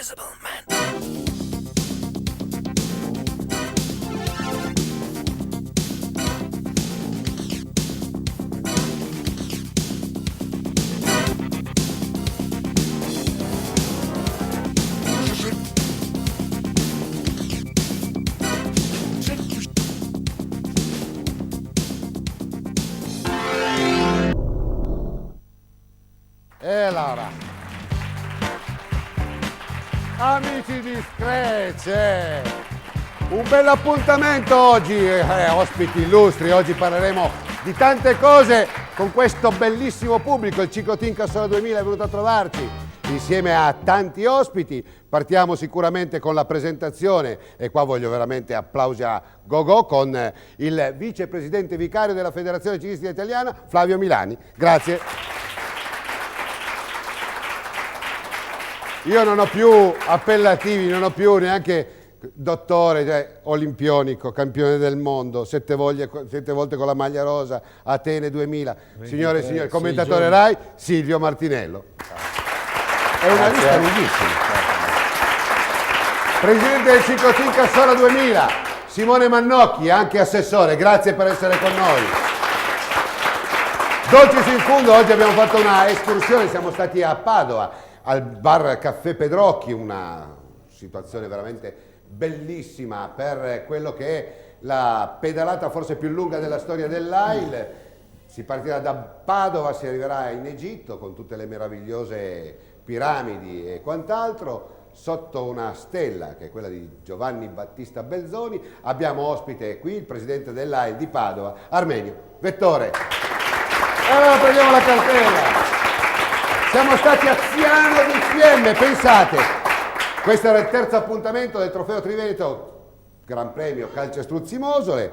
Invisible Man. E allora, amici di Scratch, un bel appuntamento oggi, ospiti illustri. Oggi parleremo di tante cose con questo bellissimo pubblico. Il Ciclotin Cassola 2000 è venuto a trovarci insieme a tanti ospiti. Partiamo sicuramente con la presentazione, e qua voglio veramente applausi a Gogo, con il vicepresidente vicario della Federazione Ciclistica Italiana, Flavio Milani. Grazie. Io non ho più appellativi, non ho più neanche dottore, cioè, olimpionico, campione del mondo, 7 volte con la maglia rosa, Atene 2000. Signore e signori, commentatore Rai, Silvio Martinello. È una lista lunghissima. Presidente del Ciclotin Cassola 2000, Simone Mannocchi, anche assessore, grazie per essere con noi. Dolcis in fundo, oggi abbiamo fatto una escursione, siamo stati a Padova, al bar Caffè Pedrocchi, una situazione veramente bellissima per quello che è la pedalata forse più lunga della storia dell'AIL. Si partirà da Padova, si arriverà in Egitto con tutte le meravigliose piramidi e quant'altro, sotto una stella che è quella di Giovanni Battista Belzoni. Abbiamo ospite qui il presidente dell'AIL di Padova, Armenio Vettore. E allora prendiamo la cartella. Siamo stati a Ziano di Fiemme, pensate, questo era il terzo appuntamento del Trofeo Triveneto, Gran Premio Calcio Struzzi Mosole,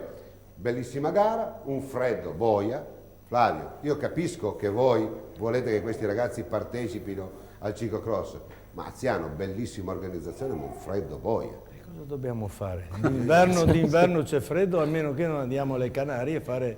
bellissima gara, un freddo boia. Flavio, io capisco che voi volete che questi ragazzi partecipino al ciclocross, ma a Ziano, bellissima organizzazione, ma un freddo boia. E cosa dobbiamo fare? D'inverno c'è freddo, a meno che non andiamo alle Canarie a fare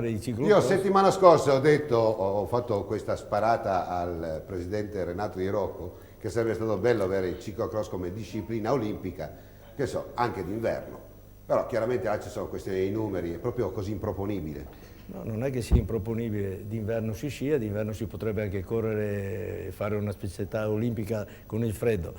i ciclocross. Io settimana scorsa ho fatto questa sparata al presidente Renato Di Rocco che sarebbe stato bello avere il ciclocross come disciplina olimpica, che so, anche d'inverno, però chiaramente là ci sono questioni dei numeri, è proprio così improponibile. No, non è che sia improponibile, d'inverno si scia, d'inverno si potrebbe anche correre e fare una specialità olimpica con il freddo.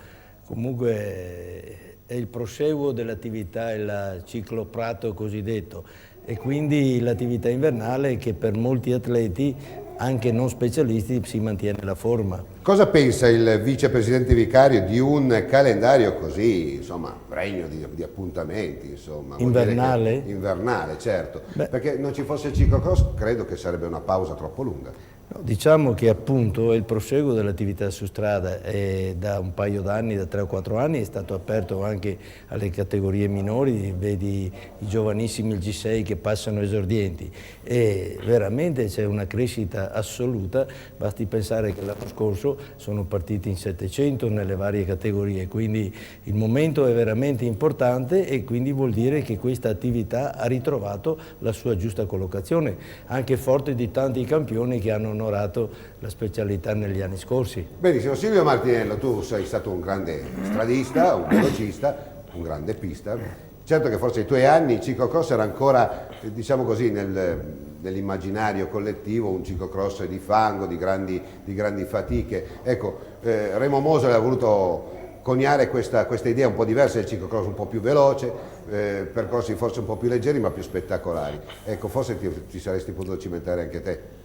Comunque è il proseguo dell'attività, il ciclo prato cosiddetto, e quindi l'attività invernale che per molti atleti, anche non specialisti, si mantiene la forma. Cosa pensa il vicepresidente vicario di un calendario così, insomma, pregno di appuntamenti, insomma? Invernale? Invernale, certo. Beh, perché non ci fosse il ciclocross, credo che sarebbe una pausa troppo lunga. No, diciamo che appunto è il proseguo dell'attività su strada, e da un paio d'anni, da 3 o 4 anni, è stato aperto anche alle categorie minori, vedi i giovanissimi, il G6 che passano esordienti, e veramente c'è una crescita assoluta. Basti pensare che l'anno scorso sono partiti in 700 nelle varie categorie, quindi il momento è veramente importante, e quindi vuol dire che questa attività ha ritrovato la sua giusta collocazione, anche forte di tanti campioni che hanno onorato la specialità negli anni scorsi. Benissimo, Silvio Martinello, tu sei stato un grande stradista, un velocista, un grande pista. Certo che forse ai tuoi anni il ciclocross era ancora, diciamo così, nell'immaginario collettivo un ciclocross di fango, di grandi fatiche. Ecco, Remo Mosole ha voluto coniare questa idea un po' diversa del ciclocross, un po' più veloce, percorsi forse un po' più leggeri ma più spettacolari. Ecco, forse ti saresti potuto cimentare anche te.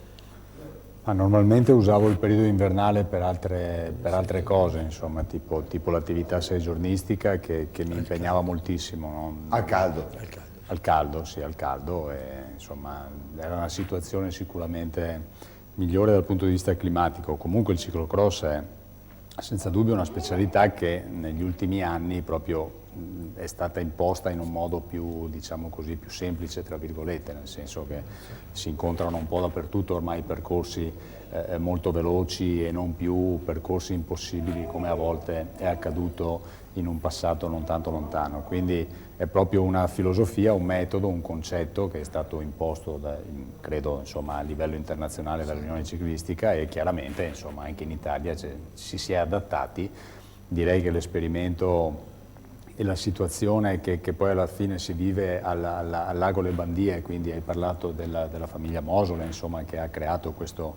Ma normalmente usavo il periodo invernale per altre cose, insomma, tipo l'attività seigiornistica che mi impegnava moltissimo. No? Al caldo? Al caldo, sì, al caldo, e insomma era una situazione sicuramente migliore dal punto di vista climatico. Comunque il ciclocross è senza dubbio una specialità che negli ultimi anni proprio è stata imposta in un modo più, diciamo così, più semplice, tra virgolette, nel senso che si incontrano un po' dappertutto ormai percorsi molto veloci e non più percorsi impossibili come a volte è accaduto in un passato non tanto lontano. Quindi è proprio una filosofia, un metodo, un concetto che è stato imposto credo, insomma, a livello internazionale dall'Unione Ciclistica, e chiaramente, insomma, anche in Italia ci si è adattati direi che l'esperimento e la situazione che poi alla fine si vive al Lago Le Bandie, quindi hai parlato della famiglia Mosole, insomma, che ha creato questo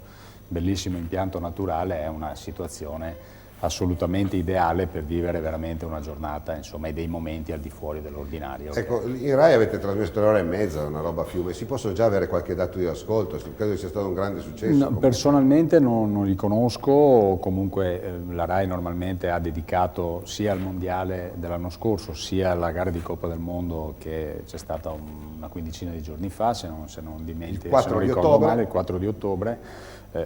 bellissimo impianto naturale, è una situazione assolutamente ideale per vivere veramente una giornata, insomma, e dei momenti al di fuori dell'ordinario. Ecco, in Rai avete trasmesso 3 ore e mezza, una roba a fiume, si possono già avere qualche dato di ascolto? Credo sia stato un grande successo. No, personalmente non li conosco, comunque la Rai normalmente ha dedicato sia al Mondiale dell'anno scorso, sia alla gara di Coppa del Mondo che c'è stata una quindicina di giorni fa, se non dimentico, il 4 se non di ricordo ottobre. male, il 4 di ottobre.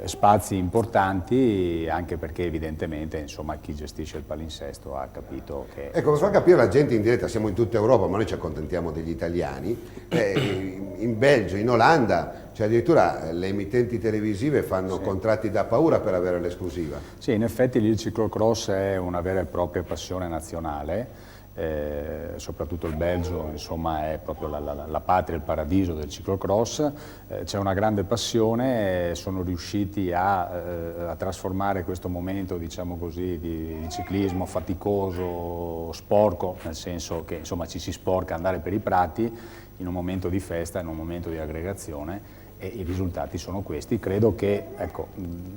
Spazi importanti, anche perché evidentemente, insomma, chi gestisce il palinsesto ha capito che... Ecco, per far capire la gente in diretta, siamo in tutta Europa, ma noi ci accontentiamo degli italiani, in Belgio, in Olanda, cioè addirittura le emittenti televisive fanno contratti da paura per avere l'esclusiva. Sì, in effetti lì il ciclocross è una vera e propria passione nazionale. Soprattutto il Belgio, insomma, è proprio la patria, il paradiso del ciclocross, c'è una grande passione, sono riusciti a trasformare questo momento, diciamo così, di ciclismo faticoso, sporco, nel senso che, insomma, ci si sporca andare per i prati, in un momento di festa, in un momento di aggregazione, e i risultati sono questi. Credo che, ecco,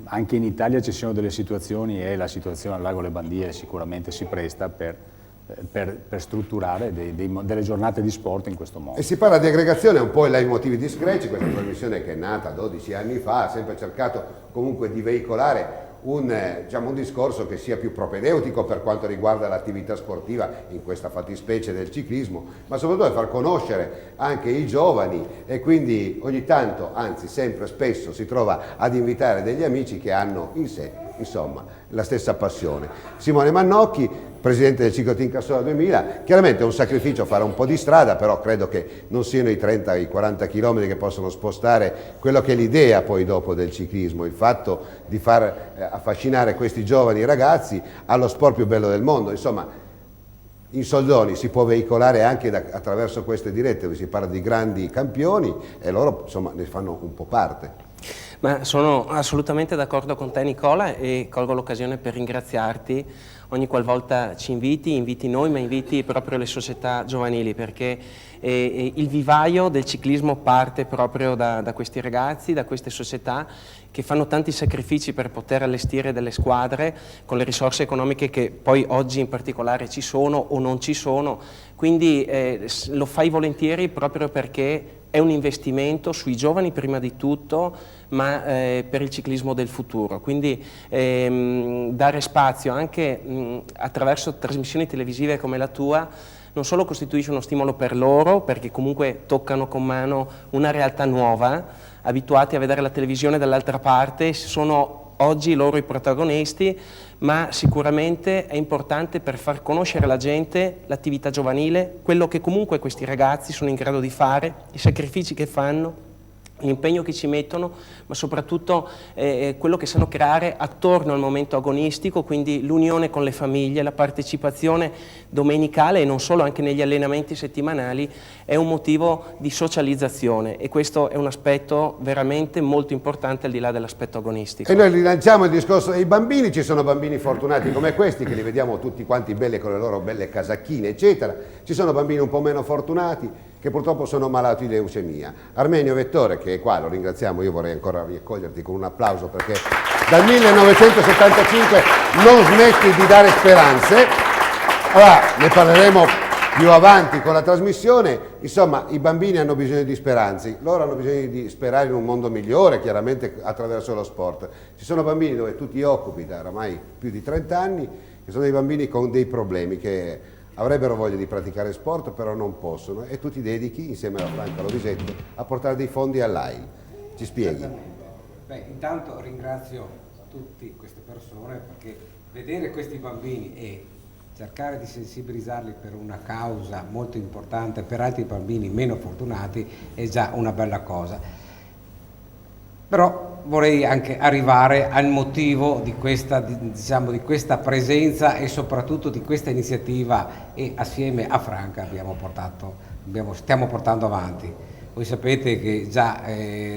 anche in Italia ci siano delle situazioni, e la situazione al Lago Le Bandie sicuramente si presta per strutturare delle giornate di sport in questo modo. E si parla di aggregazione, un po' il leitmotiv di Scratch, questa trasmissione che è nata 12 anni fa, ha sempre cercato comunque di veicolare un discorso che sia più propedeutico per quanto riguarda l'attività sportiva, in questa fattispecie del ciclismo, ma soprattutto far conoscere anche i giovani, e quindi ogni tanto, anzi sempre spesso, si trova ad invitare degli amici che hanno in sé, insomma, la stessa passione. Simone Mannocchi, presidente del Cicloteam Cassola 2000, chiaramente è un sacrificio fare un po' di strada, però credo che non siano i 30, i 40 km che possono spostare quello che è l'idea poi dopo del ciclismo, il fatto di far affascinare questi giovani ragazzi allo sport più bello del mondo. Insomma, in soldoni si può veicolare anche attraverso queste dirette, dove si parla di grandi campioni e loro, insomma, ne fanno un po' parte. Ma sono assolutamente d'accordo con te, Nicola, e colgo l'occasione per ringraziarti ogni qualvolta ci inviti noi, ma inviti proprio le società giovanili, perché il vivaio del ciclismo parte proprio da questi ragazzi, da queste società che fanno tanti sacrifici per poter allestire delle squadre con le risorse economiche che poi oggi in particolare ci sono o non ci sono, quindi lo fai volentieri proprio perché è un investimento sui giovani prima di tutto, ma per il ciclismo del futuro, quindi dare spazio anche attraverso trasmissioni televisive come la tua non solo costituisce uno stimolo per loro, perché comunque toccano con mano una realtà nuova, abituati a vedere la televisione dall'altra parte, sono oggi loro i protagonisti, ma sicuramente è importante per far conoscere alla gente l'attività giovanile, quello che comunque questi ragazzi sono in grado di fare, i sacrifici che fanno, l'impegno che ci mettono, ma soprattutto quello che sanno creare attorno al momento agonistico, quindi l'unione con le famiglie, la partecipazione domenicale e non solo, anche negli allenamenti settimanali, è un motivo di socializzazione, e questo è un aspetto veramente molto importante al di là dell'aspetto agonistico. E noi rilanciamo il discorso dei bambini, ci sono bambini fortunati come questi che li vediamo tutti quanti belli con le loro belle casacchine eccetera, ci sono bambini un po' meno fortunati che purtroppo sono malati di leucemia. Armenio Vettore, che è qua, lo ringraziamo, io vorrei ancora riaccoglierti con un applauso perché dal 1975 non smetti di dare speranze. Allora, ne parleremo più avanti con la trasmissione. Insomma, i bambini hanno bisogno di speranze, loro hanno bisogno di sperare in un mondo migliore, chiaramente attraverso lo sport. Ci sono bambini dove tu ti occupi da oramai più di 30 anni, che sono dei bambini con dei problemi, che avrebbero voglia di praticare sport però non possono, e tu ti dedichi insieme a Franca Lovisetto a portare dei fondi all'AIL. Ci spieghi? Beh, intanto ringrazio tutte queste persone, perché vedere questi bambini e cercare di sensibilizzarli per una causa molto importante per altri bambini meno fortunati è già una bella cosa. Però vorrei anche arrivare al motivo di questa, diciamo, di questa presenza e soprattutto di questa iniziativa, e assieme a Franca stiamo portando avanti. Voi sapete che già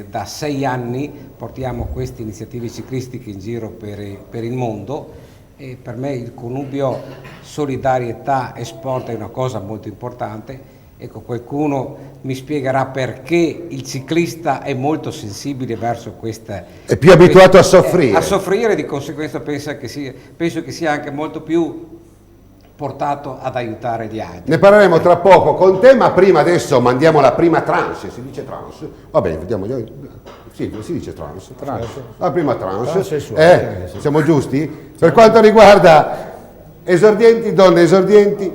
da 6 anni portiamo queste iniziative ciclistiche in giro per il mondo, e per me il connubio solidarietà e sport è una cosa molto importante. Ecco, qualcuno mi spiegherà perché il ciclista è molto sensibile verso questa... È più abituato a soffrire. A soffrire, di conseguenza penso che sia anche molto più portato ad aiutare gli altri. Ne parleremo tra poco con te, ma prima adesso mandiamo la prima tranche, si dice tranche? Va bene, vediamo. Sì, si dice tranche. La prima tranche. Siamo giusti? Per quanto riguarda esordienti, donne esordienti,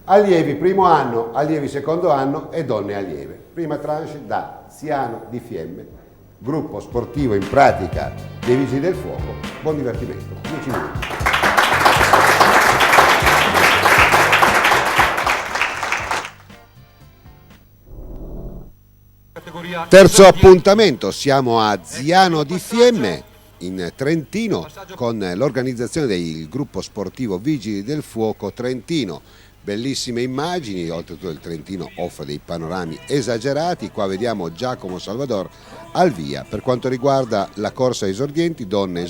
allievi primo anno, allievi secondo anno e donne allieve. Prima tranche da Ziano di Fiemme, gruppo sportivo in pratica dei Vigili del Fuoco. Buon divertimento. 10 minuti. Terzo appuntamento, siamo a Ziano di Fiemme in Trentino con l'organizzazione del gruppo sportivo Vigili del Fuoco Trentino. Bellissime immagini, oltretutto il Trentino offre dei panorami esagerati. Qua vediamo Giacomo Salvador al via per quanto riguarda la corsa esordienti, donne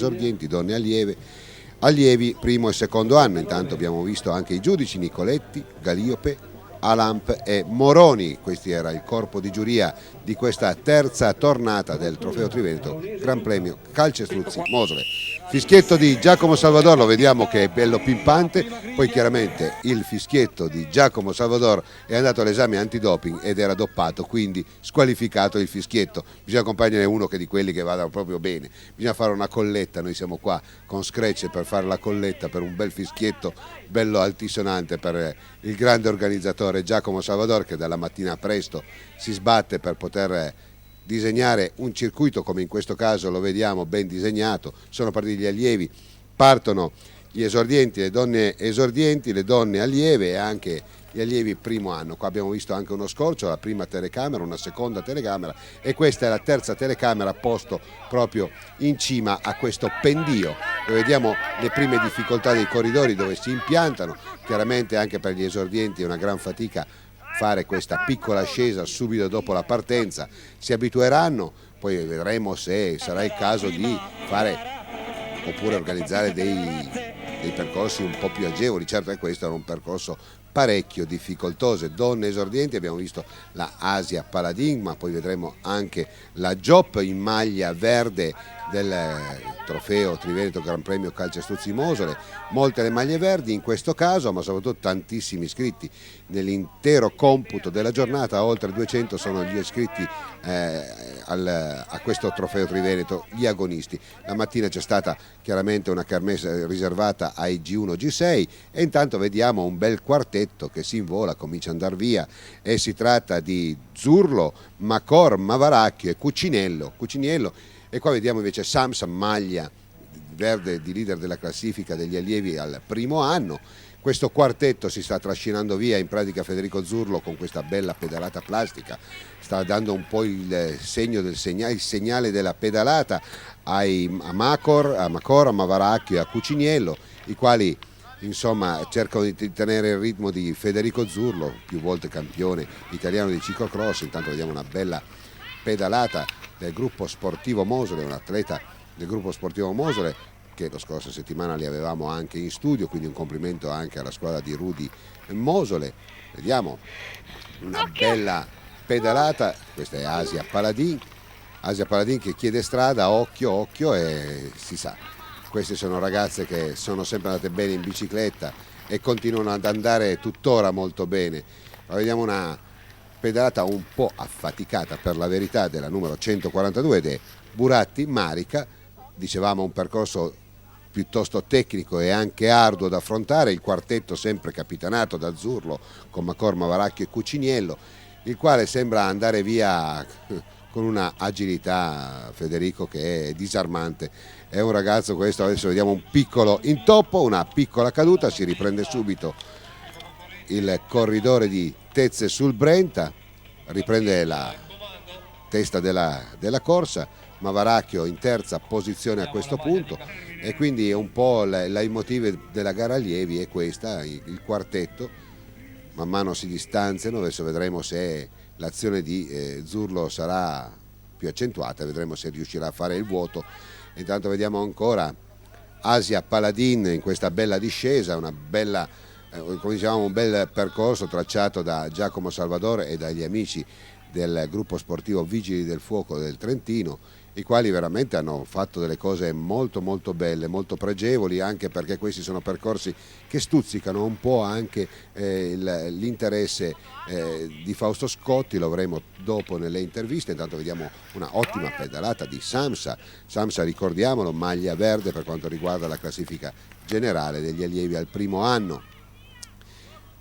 allievi primo e secondo anno. Intanto abbiamo visto anche i giudici Nicoletti, Galiope, Alamp e Moroni. Questo era il corpo di giuria di questa terza tornata del Trofeo Triveneto Gran Premio Calcestruzzi Mosole. Fischietto di Giacomo Salvador, lo vediamo che è bello pimpante, poi chiaramente il fischietto di Giacomo Salvador è andato all'esame antidoping ed era doppato, quindi squalificato il fischietto. Bisogna accompagnare uno che di quelli che vadano proprio bene, bisogna fare una colletta, noi siamo qua con Screcce per fare la colletta per un bel fischietto bello altisonante per il grande organizzatore Giacomo Salvador, che dalla mattina presto si sbatte per poter disegnare un circuito come in questo caso lo vediamo ben disegnato. Sono partiti gli allievi, partono gli esordienti, le donne allieve e anche gli allievi primo anno. Qua abbiamo visto anche uno scorcio, la prima telecamera, una seconda telecamera e questa è la terza telecamera posto proprio in cima a questo pendio, dove vediamo le prime difficoltà dei corridori dove si impiantano. Chiaramente anche per gli esordienti è una gran fatica fare questa piccola ascesa subito dopo la partenza. Si abitueranno, poi vedremo se sarà il caso di fare oppure organizzare dei percorsi un po' più agevoli. Certo che questo era un percorso parecchio difficoltoso. Donne esordienti, abbiamo visto la Asia Paladin, ma poi vedremo anche la Giop in maglia verde del Trofeo Triveneto Gran Premio Calcestruzzi Mosole. Molte le maglie verdi in questo caso, ma soprattutto tantissimi iscritti nell'intero computo della giornata. Oltre 200 sono gli iscritti a questo Trofeo Triveneto, gli agonisti. La mattina c'è stata chiaramente una kermesse riservata ai G1 G6 e intanto vediamo un bel quartetto che si invola, comincia ad andare via, e si tratta di Zurlo, Macor, Mavaracchio e Cuciniello. E qua vediamo invece Samsam, maglia verde di leader della classifica degli allievi al primo anno. Questo quartetto si sta trascinando via, in pratica Federico Zurlo con questa bella pedalata plastica sta dando un po' il segnale della pedalata a Macor, a Mavaracchio e a Cuciniello, i quali insomma cercano di tenere il ritmo di Federico Zurlo, più volte campione italiano di ciclocross. Intanto vediamo una bella pedalata del gruppo sportivo Mosole, un atleta del gruppo sportivo Mosole che la scorsa settimana li avevamo anche in studio, quindi un complimento anche alla squadra di Rudy Mosole. Vediamo una bella pedalata, questa è Asia Paladin che chiede strada, occhio e si sa, queste sono ragazze che sono sempre andate bene in bicicletta e continuano ad andare tuttora molto bene. Ma vediamo una pedalata un po' affaticata per la verità della numero 142 ed è Buratti Marica. Dicevamo un percorso piuttosto tecnico e anche arduo da affrontare, il quartetto sempre capitanato da Zurlo con Macor, Mavaracchio e Cuciniello, il quale sembra andare via con una agilità, Federico, che è disarmante. È un ragazzo questo, adesso vediamo un piccolo intoppo, una piccola caduta, si riprende subito il corridore di Tezze sul Brenta, riprende la testa della corsa. Mavaracchio in terza posizione a questo punto e quindi è un po' il leitmotiv della gara allievi è questa, il quartetto. Man mano si distanziano, adesso vedremo se l'azione di Zurlo sarà più accentuata, vedremo se riuscirà a fare il vuoto. Intanto vediamo ancora Asia Paladin in questa bella discesa, una bella, come dicevamo, un bel percorso tracciato da Giacomo Salvadore e dagli amici del gruppo sportivo Vigili del Fuoco del Trentino, i quali veramente hanno fatto delle cose molto molto belle, molto pregevoli, anche perché questi sono percorsi che stuzzicano un po' anche l'interesse di Fausto Scotti. Lo avremo dopo nelle interviste. Intanto vediamo una ottima pedalata di Samsa, ricordiamolo, maglia verde per quanto riguarda la classifica generale degli allievi al primo anno.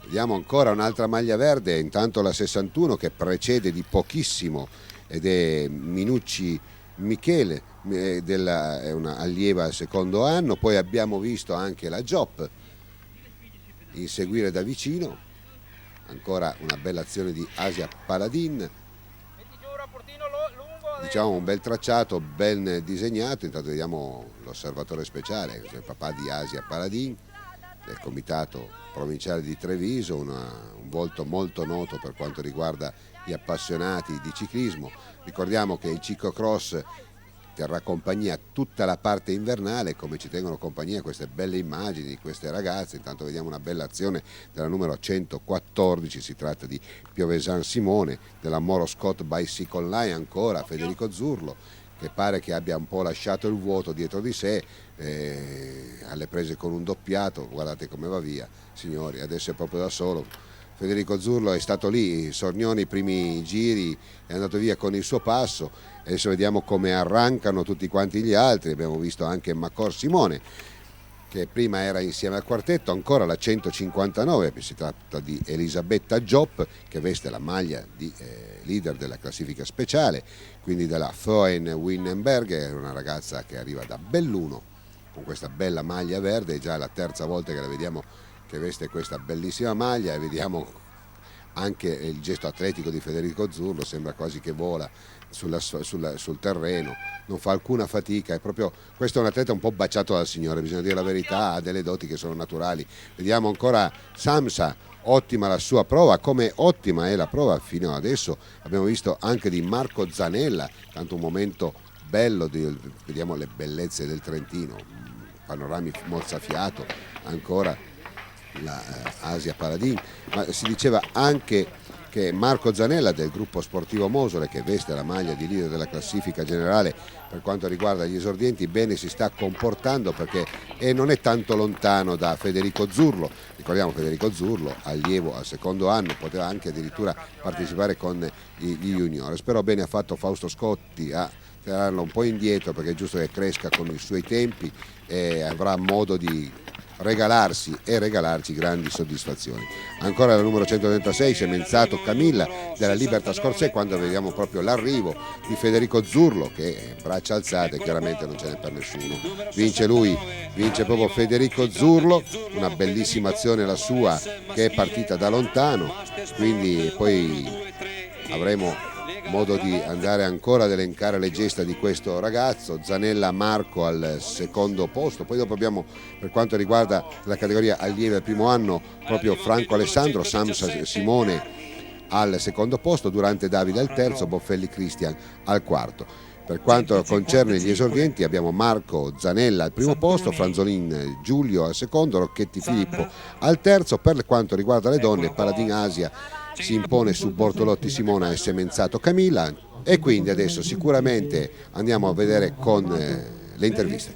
Vediamo ancora un'altra maglia verde, intanto la 61 che precede di pochissimo ed è Minucci Michele, è una allieva al secondo anno. Poi abbiamo visto anche la Giop inseguire da vicino, ancora una bella azione di Asia Paladin, diciamo un bel tracciato, ben disegnato. Intanto vediamo l'osservatore speciale, il papà di Asia Paladin del comitato provinciale di Treviso, un volto molto noto per quanto riguarda gli appassionati di ciclismo. Ricordiamo che il ciclocross terrà compagnia tutta la parte invernale, come ci tengono compagnia queste belle immagini di queste ragazze. Intanto vediamo una bella azione della numero 114, si tratta di Piovesan Simone, della Moro Scott Bicycle Line, ancora Federico Zurlo, che pare che abbia un po' lasciato il vuoto dietro di sé, alle prese con un doppiato. Guardate come va via, signori, adesso è proprio da solo. Federico Zurlo è stato lì, Sornioni i primi giri, è andato via con il suo passo. Adesso vediamo come arrancano tutti quanti gli altri. Abbiamo visto anche Macor Simone, che prima era insieme al quartetto, ancora la 159, si tratta di Elisabetta Giop, che veste la maglia di leader della classifica speciale, quindi della Foen Winnenberg, è una ragazza che arriva da Belluno con questa bella maglia verde, è già la terza volta che la vediamo che veste questa bellissima maglia, e vediamo anche il gesto atletico di Federico Zurlo, sembra quasi che vola sul terreno, non fa alcuna fatica, è proprio, questo è un atleta un po' baciato dal Signore, bisogna dire la verità, ha delle doti che sono naturali. Vediamo ancora Samsa, ottima la sua prova, come ottima è la prova fino adesso. Abbiamo visto anche di Marco Zanella, tanto un momento bello, vediamo le bellezze del Trentino, panorami mozzafiato, ancora la Asia Paladin, ma si diceva anche che Marco Zanella del gruppo sportivo Mosole, che veste la maglia di leader della classifica generale per quanto riguarda gli esordienti, bene si sta comportando, perché non è tanto lontano da Federico Zurlo. Ricordiamo Federico Zurlo, allievo al secondo anno, poteva anche addirittura partecipare con gli juniores, però bene ha fatto Fausto Scotti a tirarlo un po' indietro, perché è giusto che cresca con i suoi tempi e avrà modo di regalarsi e regalarci grandi soddisfazioni. Ancora la numero 136, Semenzato Camilla della Libertas Corsè, quando vediamo proprio l'arrivo di Federico Zurlo, che braccia alzate, chiaramente non ce n'è per nessuno, vince lui, vince proprio Federico Zurlo, una bellissima azione la sua, che è partita da lontano, quindi poi avremo modo di andare ancora ad elencare le gesta di questo ragazzo. Zanella Marco al secondo posto, poi dopo abbiamo, per quanto riguarda la categoria allievi al primo anno, proprio Franco Alessandro, Samsa Simone al secondo posto, Durante Davide al terzo, Boffelli Cristian al quarto. Per quanto concerne gli esordienti abbiamo Marco Zanella al primo posto, Franzolin Giulio al secondo, Rocchetti Filippo al terzo. Per quanto riguarda le donne, Paladin Asia si impone su Bortolotti Simona e Semenzato Camilla, e quindi adesso sicuramente andiamo a vedere con le interviste.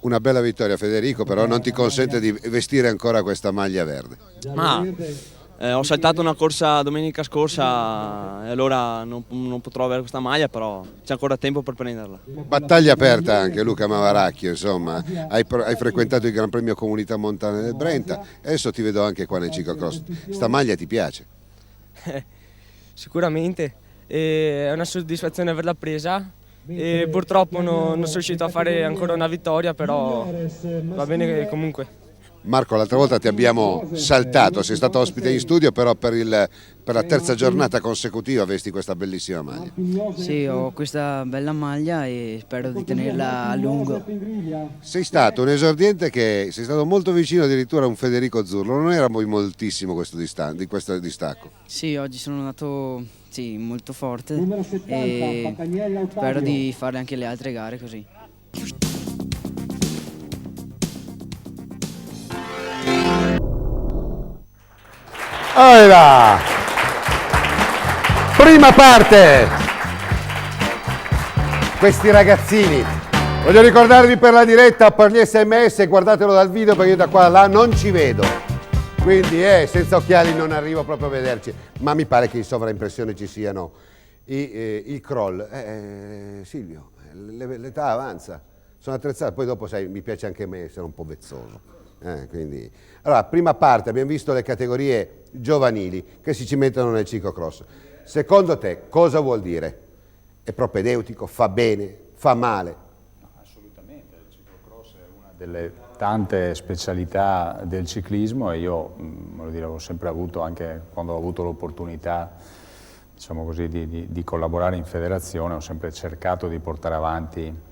Una bella vittoria, Federico, però non ti consente di vestire ancora questa maglia verde. Ho saltato una corsa domenica scorsa e allora non potrò avere questa maglia, però c'è ancora tempo per prenderla. Battaglia aperta anche, Luca Mavaracchio, insomma, hai frequentato il Gran Premio Comunità Montana del Brenta, adesso ti vedo anche qua nel ciclocross. Sta maglia ti piace? Sicuramente, è una soddisfazione averla presa e purtroppo non sono riuscito a fare ancora una vittoria, però va bene comunque. Marco, l'altra volta ti abbiamo saltato, sei stato ospite in studio, però per la terza giornata consecutiva vesti questa bellissima maglia. Sì, ho questa bella maglia e spero di tenerla a lungo. Sei stato un esordiente che sei stato molto vicino addirittura a un Federico Zurlo, non era moltissimo questo distacco. Sì, oggi sono andato molto forte e spero di fare anche le altre gare così. Allora, prima parte, questi ragazzini, voglio ricordarvi per la diretta, per gli SMS, guardatelo dal video perché io da qua a là non ci vedo, quindi senza occhiali non arrivo proprio a vederci, ma mi pare che in sovraimpressione ci siano il crawl. Silvio, l'età avanza, sono attrezzato, poi dopo sai, mi piace anche a me essere un po' vezzoso. Quindi. Allora, prima parte abbiamo visto le categorie giovanili che si cimentano nel ciclocross. Secondo te cosa vuol dire? È propedeutico? Fa bene? Fa male? No, assolutamente, il ciclocross è una delle tante specialità del ciclismo e io, voglio dire, ho sempre avuto, anche quando ho avuto l'opportunità, diciamo così, di collaborare in federazione, ho sempre cercato di portare avanti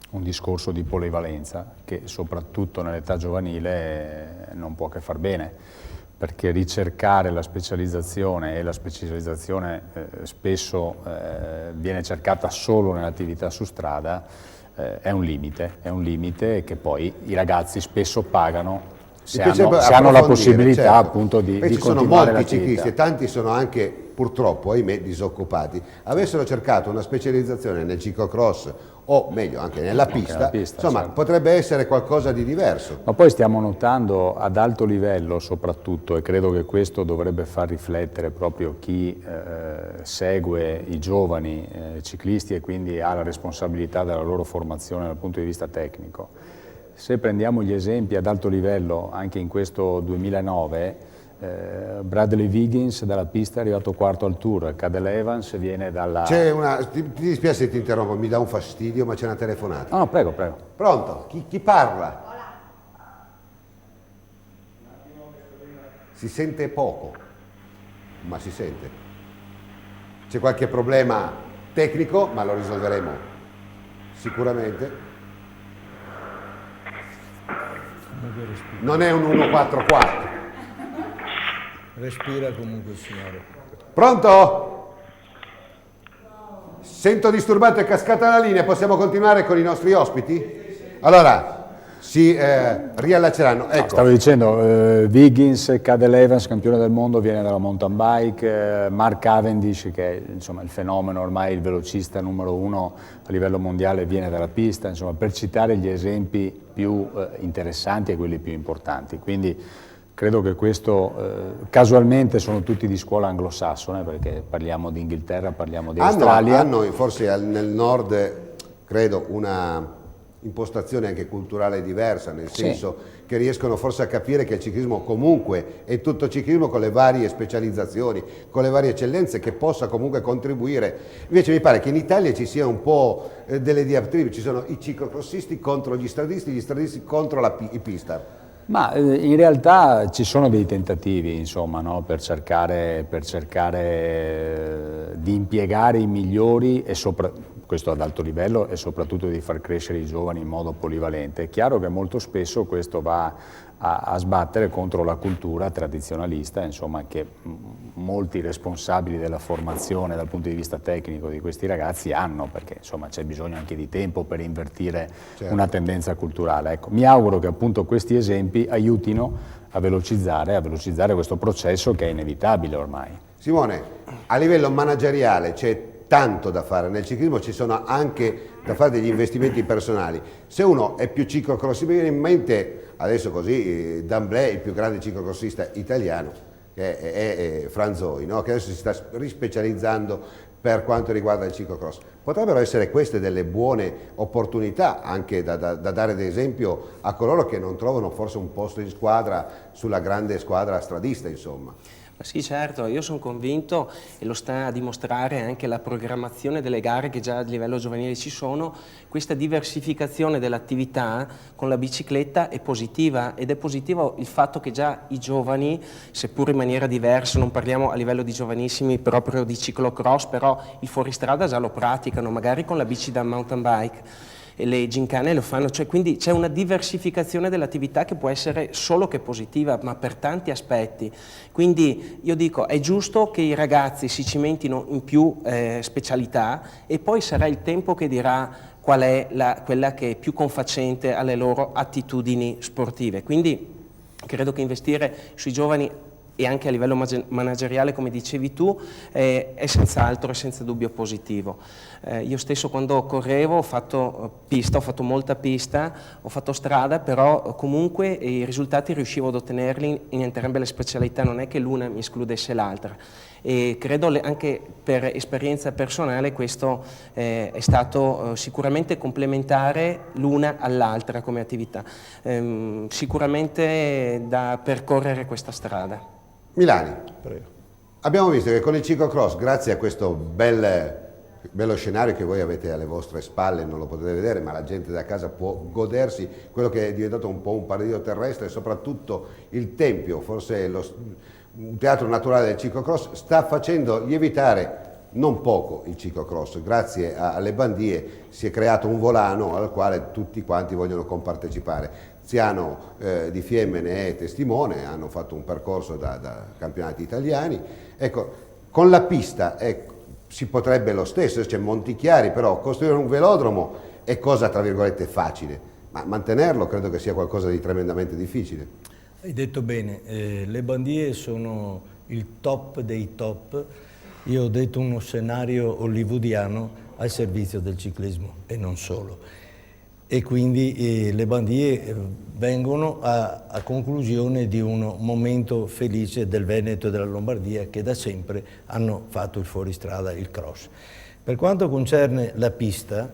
un discorso di polivalenza che soprattutto nell'età giovanile non può che far bene, perché ricercare la specializzazione, e la specializzazione spesso viene cercata solo nell'attività su strada, è un limite che poi i ragazzi spesso pagano se hanno la possibilità, certo, appunto di ci sono continuare molti l'attività. ciclisti e tanti sono anche purtroppo, ahimè, disoccupati. Avessero cercato una specializzazione nel ciclocross o meglio anche nella pista, insomma, certo, potrebbe essere qualcosa di diverso. Ma poi stiamo notando ad alto livello soprattutto, e credo che questo dovrebbe far riflettere proprio chi segue i giovani ciclisti e quindi ha la responsabilità della loro formazione dal punto di vista tecnico. Se prendiamo gli esempi ad alto livello, anche in questo 2009, Bradley Wiggins dalla pista è arrivato quarto al Tour, Cadel Evans viene dalla... Ti dispiace se ti interrompo, mi dà un fastidio, ma c'è una telefonata. No, prego. Pronto? Chi parla? Si sente poco, ma si sente. C'è qualche problema tecnico, ma lo risolveremo sicuramente. Non è un 1-4-4. Respira comunque il signore. Pronto? Sento disturbato, è cascata la linea, possiamo continuare con i nostri ospiti? Allora, si riallacceranno. Ecco. Stavo dicendo, Wiggins, Cadel Evans, campione del mondo, viene dalla mountain bike, Mark Cavendish, che è insomma, il fenomeno ormai, il velocista numero 1 a livello mondiale, viene dalla pista, insomma, per citare gli esempi più interessanti e quelli più importanti. Quindi credo che questo, casualmente sono tutti di scuola anglosassone, perché parliamo di Inghilterra, parliamo di Australia. Hanno forse nel nord, credo, una impostazione anche culturale diversa, nel senso che riescono forse a capire che il ciclismo comunque è tutto ciclismo con le varie specializzazioni, con le varie eccellenze, che possa comunque contribuire. Invece mi pare che in Italia ci sia un po' delle diatribe, ci sono i ciclocrossisti contro gli stradisti contro i pista. Ma in realtà ci sono dei tentativi, insomma, no? per cercare di impiegare i migliori, e questo ad alto livello, e soprattutto di far crescere i giovani in modo polivalente. È chiaro che molto spesso questo va a sbattere contro la cultura tradizionalista, insomma, che molti responsabili della formazione dal punto di vista tecnico di questi ragazzi hanno, perché insomma c'è bisogno anche di tempo per invertire una tendenza culturale. Ecco, mi auguro che appunto questi esempi aiutino a velocizzare questo processo che è inevitabile ormai. Simone, a livello manageriale c'è tanto da fare, nel ciclismo ci sono anche da fare degli investimenti personali. Se uno è più ciclocross, mi viene in mente adesso così d'emblée il più grande ciclocrossista italiano, che è Franzoi, no? Che adesso si sta rispecializzando per quanto riguarda il ciclocross. Potrebbero essere queste delle buone opportunità anche da dare ad esempio a coloro che non trovano forse un posto in squadra sulla grande squadra stradista, insomma. Sì, certo, io sono convinto, e lo sta a dimostrare anche la programmazione delle gare che già a livello giovanile ci sono, questa diversificazione dell'attività con la bicicletta è positiva, ed è positivo il fatto che già i giovani, seppur in maniera diversa, non parliamo a livello di giovanissimi proprio di ciclocross, però il fuoristrada già lo praticano, magari con la bici da mountain bike. E le gincane lo fanno, cioè quindi c'è una diversificazione dell'attività che può essere solo che positiva, ma per tanti aspetti. Quindi io dico, è giusto che i ragazzi si cimentino in più specialità, e poi sarà il tempo che dirà qual è quella che è più confacente alle loro attitudini sportive. Quindi credo che investire sui giovani e anche a livello manageriale, come dicevi tu, è senz'altro e senza dubbio positivo. Io stesso quando correvo ho fatto pista, ho fatto molta pista, ho fatto strada, però comunque i risultati riuscivo ad ottenerli in entrambe le specialità, non è che l'una mi escludesse l'altra. E credo anche per esperienza personale questo è stato sicuramente complementare l'una all'altra come attività, sicuramente da percorrere questa strada. Milani, Prego. abbiamo visto che con il ciclocross, grazie a questo bello scenario che voi avete alle vostre spalle, non lo potete vedere, ma la gente da casa può godersi quello che è diventato un po' un paradiso terrestre, e soprattutto il Tempio, forse un teatro naturale del ciclocross, sta facendo lievitare non poco il ciclocross. Grazie alle bandie si è creato un volano al quale tutti quanti vogliono compartecipare. Ziano di Fiemme ne è testimone, hanno fatto un percorso da campionati italiani. Ecco, con la pista si potrebbe lo stesso, c'è Montichiari, però costruire un velodromo è cosa tra virgolette facile, ma mantenerlo credo che sia qualcosa di tremendamente difficile. Hai detto bene, le bandie sono il top dei top. Io ho detto uno scenario hollywoodiano al servizio del ciclismo e non solo. E quindi le bandie vengono a conclusione di un momento felice del Veneto e della Lombardia, che da sempre hanno fatto il fuoristrada, il cross. Per quanto concerne la pista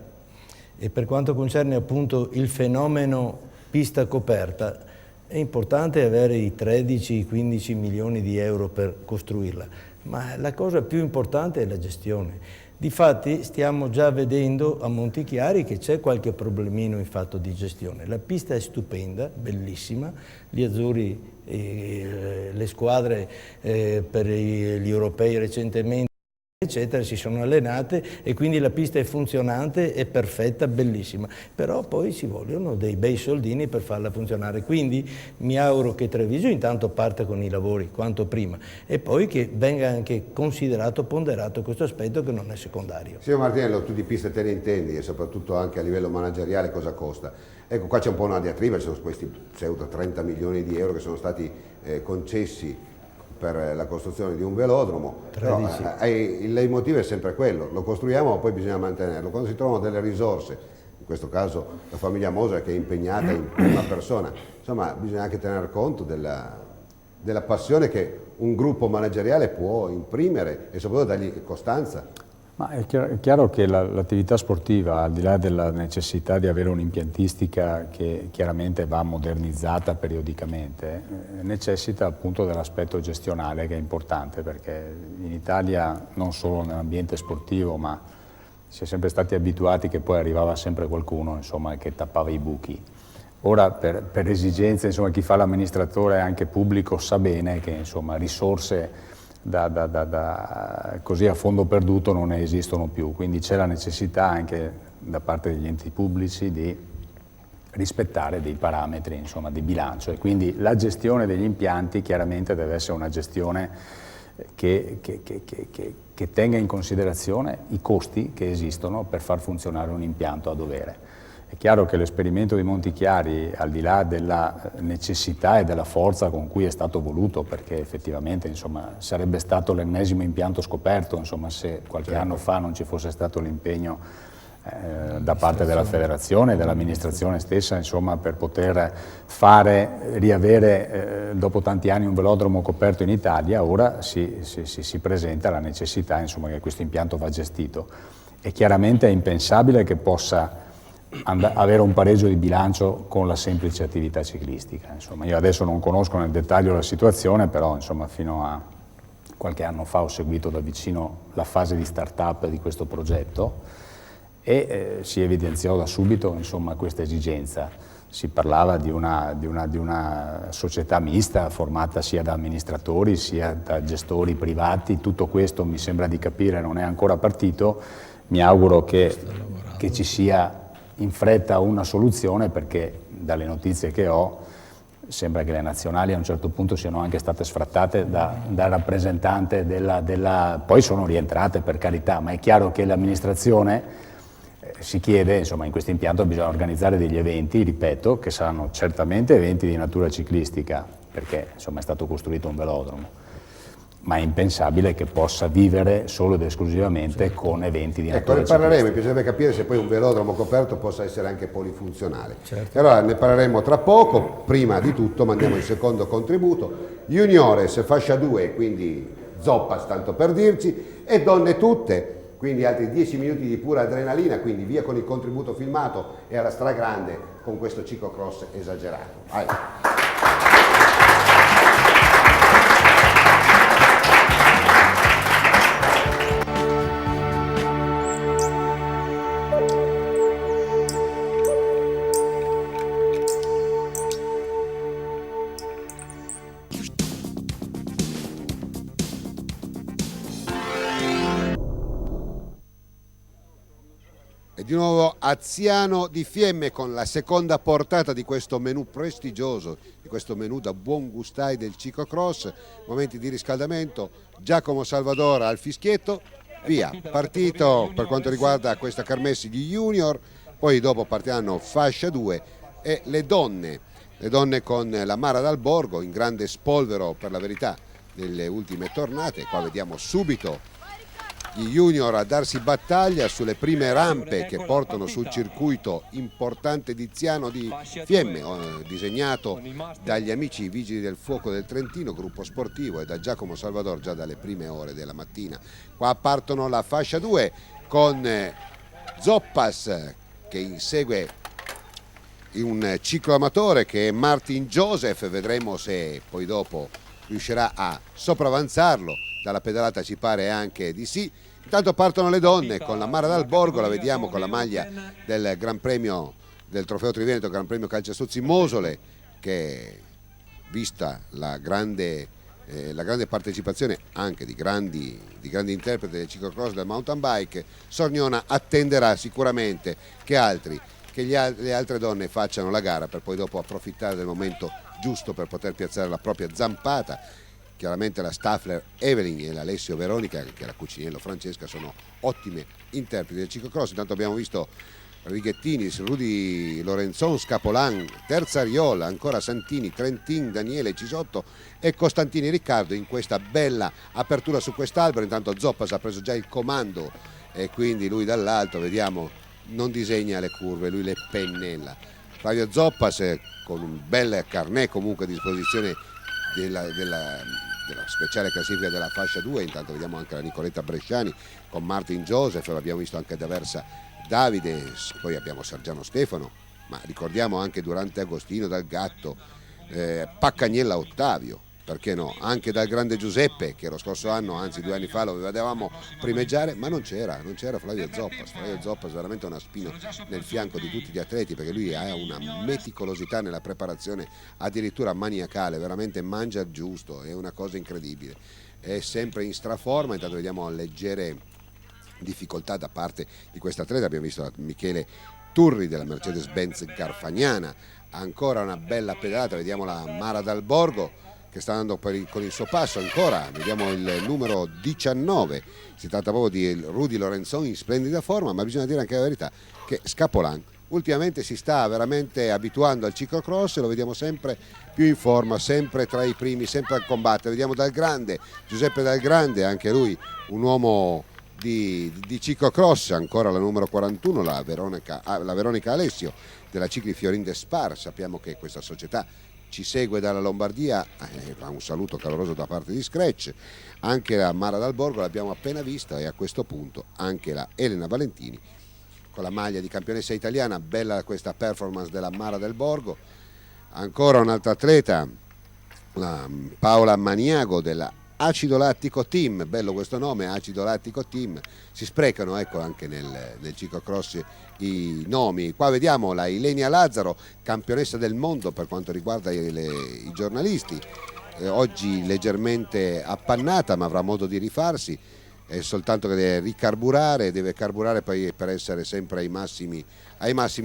e per quanto concerne appunto il fenomeno pista coperta, è importante avere i 13-15 milioni di euro per costruirla, ma la cosa più importante è la gestione. Difatti stiamo già vedendo a Montichiari che c'è qualche problemino in fatto di gestione. La pista è stupenda, bellissima, gli azzurri, le squadre per gli europei recentemente eccetera, si sono allenate e quindi la pista è funzionante, è perfetta, bellissima, però poi ci vogliono dei bei soldini per farla funzionare, quindi mi auguro che Treviso intanto parta con i lavori quanto prima e poi che venga anche considerato, ponderato questo aspetto che non è secondario. Signor Martinello, tu di piste te ne intendi e soprattutto anche a livello manageriale cosa costa? Ecco, qua c'è un po' una diatriba, ci sono questi pseudo 30 milioni di euro che sono stati concessi per la costruzione di un velodromo, però il leitmotiv è sempre quello, lo costruiamo ma poi bisogna mantenerlo. Quando si trovano delle risorse, in questo caso la famiglia Moser che è impegnata in prima persona, insomma bisogna anche tener conto della passione che un gruppo manageriale può imprimere e soprattutto dargli costanza. Ma è chiaro che l'attività sportiva, al di là della necessità di avere un'impiantistica che chiaramente va modernizzata periodicamente, necessita appunto dell'aspetto gestionale che è importante, perché in Italia, non solo nell'ambiente sportivo, ma si è sempre stati abituati che poi arrivava sempre qualcuno, insomma, che tappava i buchi. Ora per esigenze, insomma, chi fa l'amministratore anche pubblico sa bene che insomma, risorse così a fondo perduto non ne esistono più, quindi c'è la necessità anche da parte degli enti pubblici di rispettare dei parametri, insomma, di bilancio, e quindi la gestione degli impianti chiaramente deve essere una gestione che tenga in considerazione i costi che esistono per far funzionare un impianto a dovere. È chiaro che l'esperimento di Montichiari, al di là della necessità e della forza con cui è stato voluto, perché effettivamente insomma, sarebbe stato l'ennesimo impianto scoperto, insomma, se qualche anno fa non ci fosse stato l'impegno da parte della federazione e dell'amministrazione stessa, insomma, per poter riavere dopo tanti anni un velodromo coperto in Italia. Ora si presenta la necessità, insomma, che questo impianto va gestito. E chiaramente è impensabile che possa avere un pareggio di bilancio con la semplice attività ciclistica. Insomma, io adesso non conosco nel dettaglio la situazione, però insomma, fino a qualche anno fa ho seguito da vicino la fase di start-up di questo progetto e si evidenziò da subito insomma, questa esigenza. Si parlava di una società mista formata sia da amministratori sia da gestori privati. Tutto questo mi sembra di capire non è ancora partito. Mi auguro che ci sia in fretta una soluzione, perché dalle notizie che ho sembra che le nazionali a un certo punto siano anche state sfrattate da rappresentante poi sono rientrate, per carità, ma è chiaro che l'amministrazione si chiede, insomma, in questo impianto bisogna organizzare degli eventi, ripeto, che saranno certamente eventi di natura ciclistica, perché insomma è stato costruito un velodromo, ma è impensabile che possa vivere solo ed esclusivamente con eventi di Ecco, natura ne parleremo, mi ciclistica. piacerebbe capire se poi un velodromo coperto possa essere anche polifunzionale. Certo. E allora ne parleremo tra poco, prima di tutto mandiamo il secondo contributo, Juniores fascia 2, quindi Zoppas tanto per dirci, e donne tutte, quindi altri 10 minuti di pura adrenalina, quindi via con il contributo filmato e alla stragrande con questo ciclocross esagerato. Vai. E di nuovo Aziano di Fiemme con la seconda portata di questo menù prestigioso, di questo menù da buon gustai del ciclocross. Momenti di riscaldamento, Giacomo Salvador al fischietto, via, partito per quanto riguarda questa kermesse di junior, poi dopo partiranno fascia 2 e le donne con la Mara dal Borgo in grande spolvero per la verità nelle ultime tornate. Qua vediamo subito gli junior a darsi battaglia sulle prime rampe che portano sul circuito importante tiziano di Fiemme, disegnato dagli amici Vigili del Fuoco del Trentino, gruppo sportivo, e da Giacomo Salvador già dalle prime ore della mattina. Qua partono la fascia 2 con Zoppas che insegue un ciclo amatore che è Martin Joseph, vedremo se poi dopo riuscirà a sopravanzarlo. Dalla pedalata ci pare anche di sì. Intanto partono le donne con la Mara dal Borgo, la vediamo con la maglia del Gran Premio del Trofeo Triveneto, Gran Premio Calciasozzi Mosole, che vista la grande partecipazione anche di grandi interpreti del ciclocross del mountain bike, Sorniona attenderà sicuramente che le altre donne facciano la gara per poi dopo approfittare del momento giusto per poter piazzare la propria zampata. Chiaramente la Staffler Evelyn e l'Alessio Veronica, che è la Cuciniello Francesca, sono ottime interpreti del ciclocross. Intanto abbiamo visto Righettinis, Rudy Lorenzon, Scapolan, Terzariol, ancora Santini, Trentin, Daniele Cisotto e Costantini Riccardo in questa bella apertura su quest'albero. Intanto Zoppas ha preso già il comando e quindi lui dall'alto, vediamo, non disegna le curve, lui le pennella. Flavio Zoppas con un bel carnet comunque a disposizione della speciale classifica della fascia 2. Intanto vediamo anche la Nicoletta Bresciani con Martin Joseph, l'abbiamo visto anche da Versa Davide, poi abbiamo Sergiano Stefano, ma ricordiamo anche Durante Agostino dal Gatto, Paccagnella Ottavio, perché no, anche dal grande Giuseppe che lo scorso anno, anzi 2 anni fa, lo vedevamo primeggiare, ma non c'era Flavio Zoppas veramente una spina nel fianco di tutti gli atleti, perché lui ha una meticolosità nella preparazione addirittura maniacale, veramente mangia giusto, è una cosa incredibile, è sempre in straforma. Intanto vediamo leggere difficoltà da parte di questa atleta, abbiamo visto Michele Turri della Mercedes-Benz Garfagnana, ancora una bella pedalata, vediamo la Mara dal Borgo che sta andando con il suo passo, ancora vediamo il numero 19, si tratta proprio di Rudy Lorenzon in splendida forma, ma bisogna dire anche la verità che Scapolan ultimamente si sta veramente abituando al ciclocross, lo vediamo sempre più in forma, sempre tra i primi, sempre a combattere. Vediamo Dal Grande, Giuseppe Dal Grande, anche lui un uomo di ciclocross, ancora la numero 41, la Veronica Alessio della Cicli Fiorin de Spar. Sappiamo che questa società ci segue dalla Lombardia, un saluto caloroso da parte di Scratch. Anche la Mara dal Borgo l'abbiamo appena vista, e a questo punto anche la Elena Valentini con la maglia di campionessa italiana. Bella questa performance della Mara del Borgo. Ancora un'altra atleta, la Paola Maniago della Acido Lattico Team, bello questo nome, Acido Lattico Team, si sprecano anche nel ciclocross i nomi. Qua vediamo la Ilenia Lazzaro, campionessa del mondo per quanto riguarda i giornalisti, oggi leggermente appannata, ma avrà modo di rifarsi, è soltanto che deve carburare poi per essere sempre ai massimi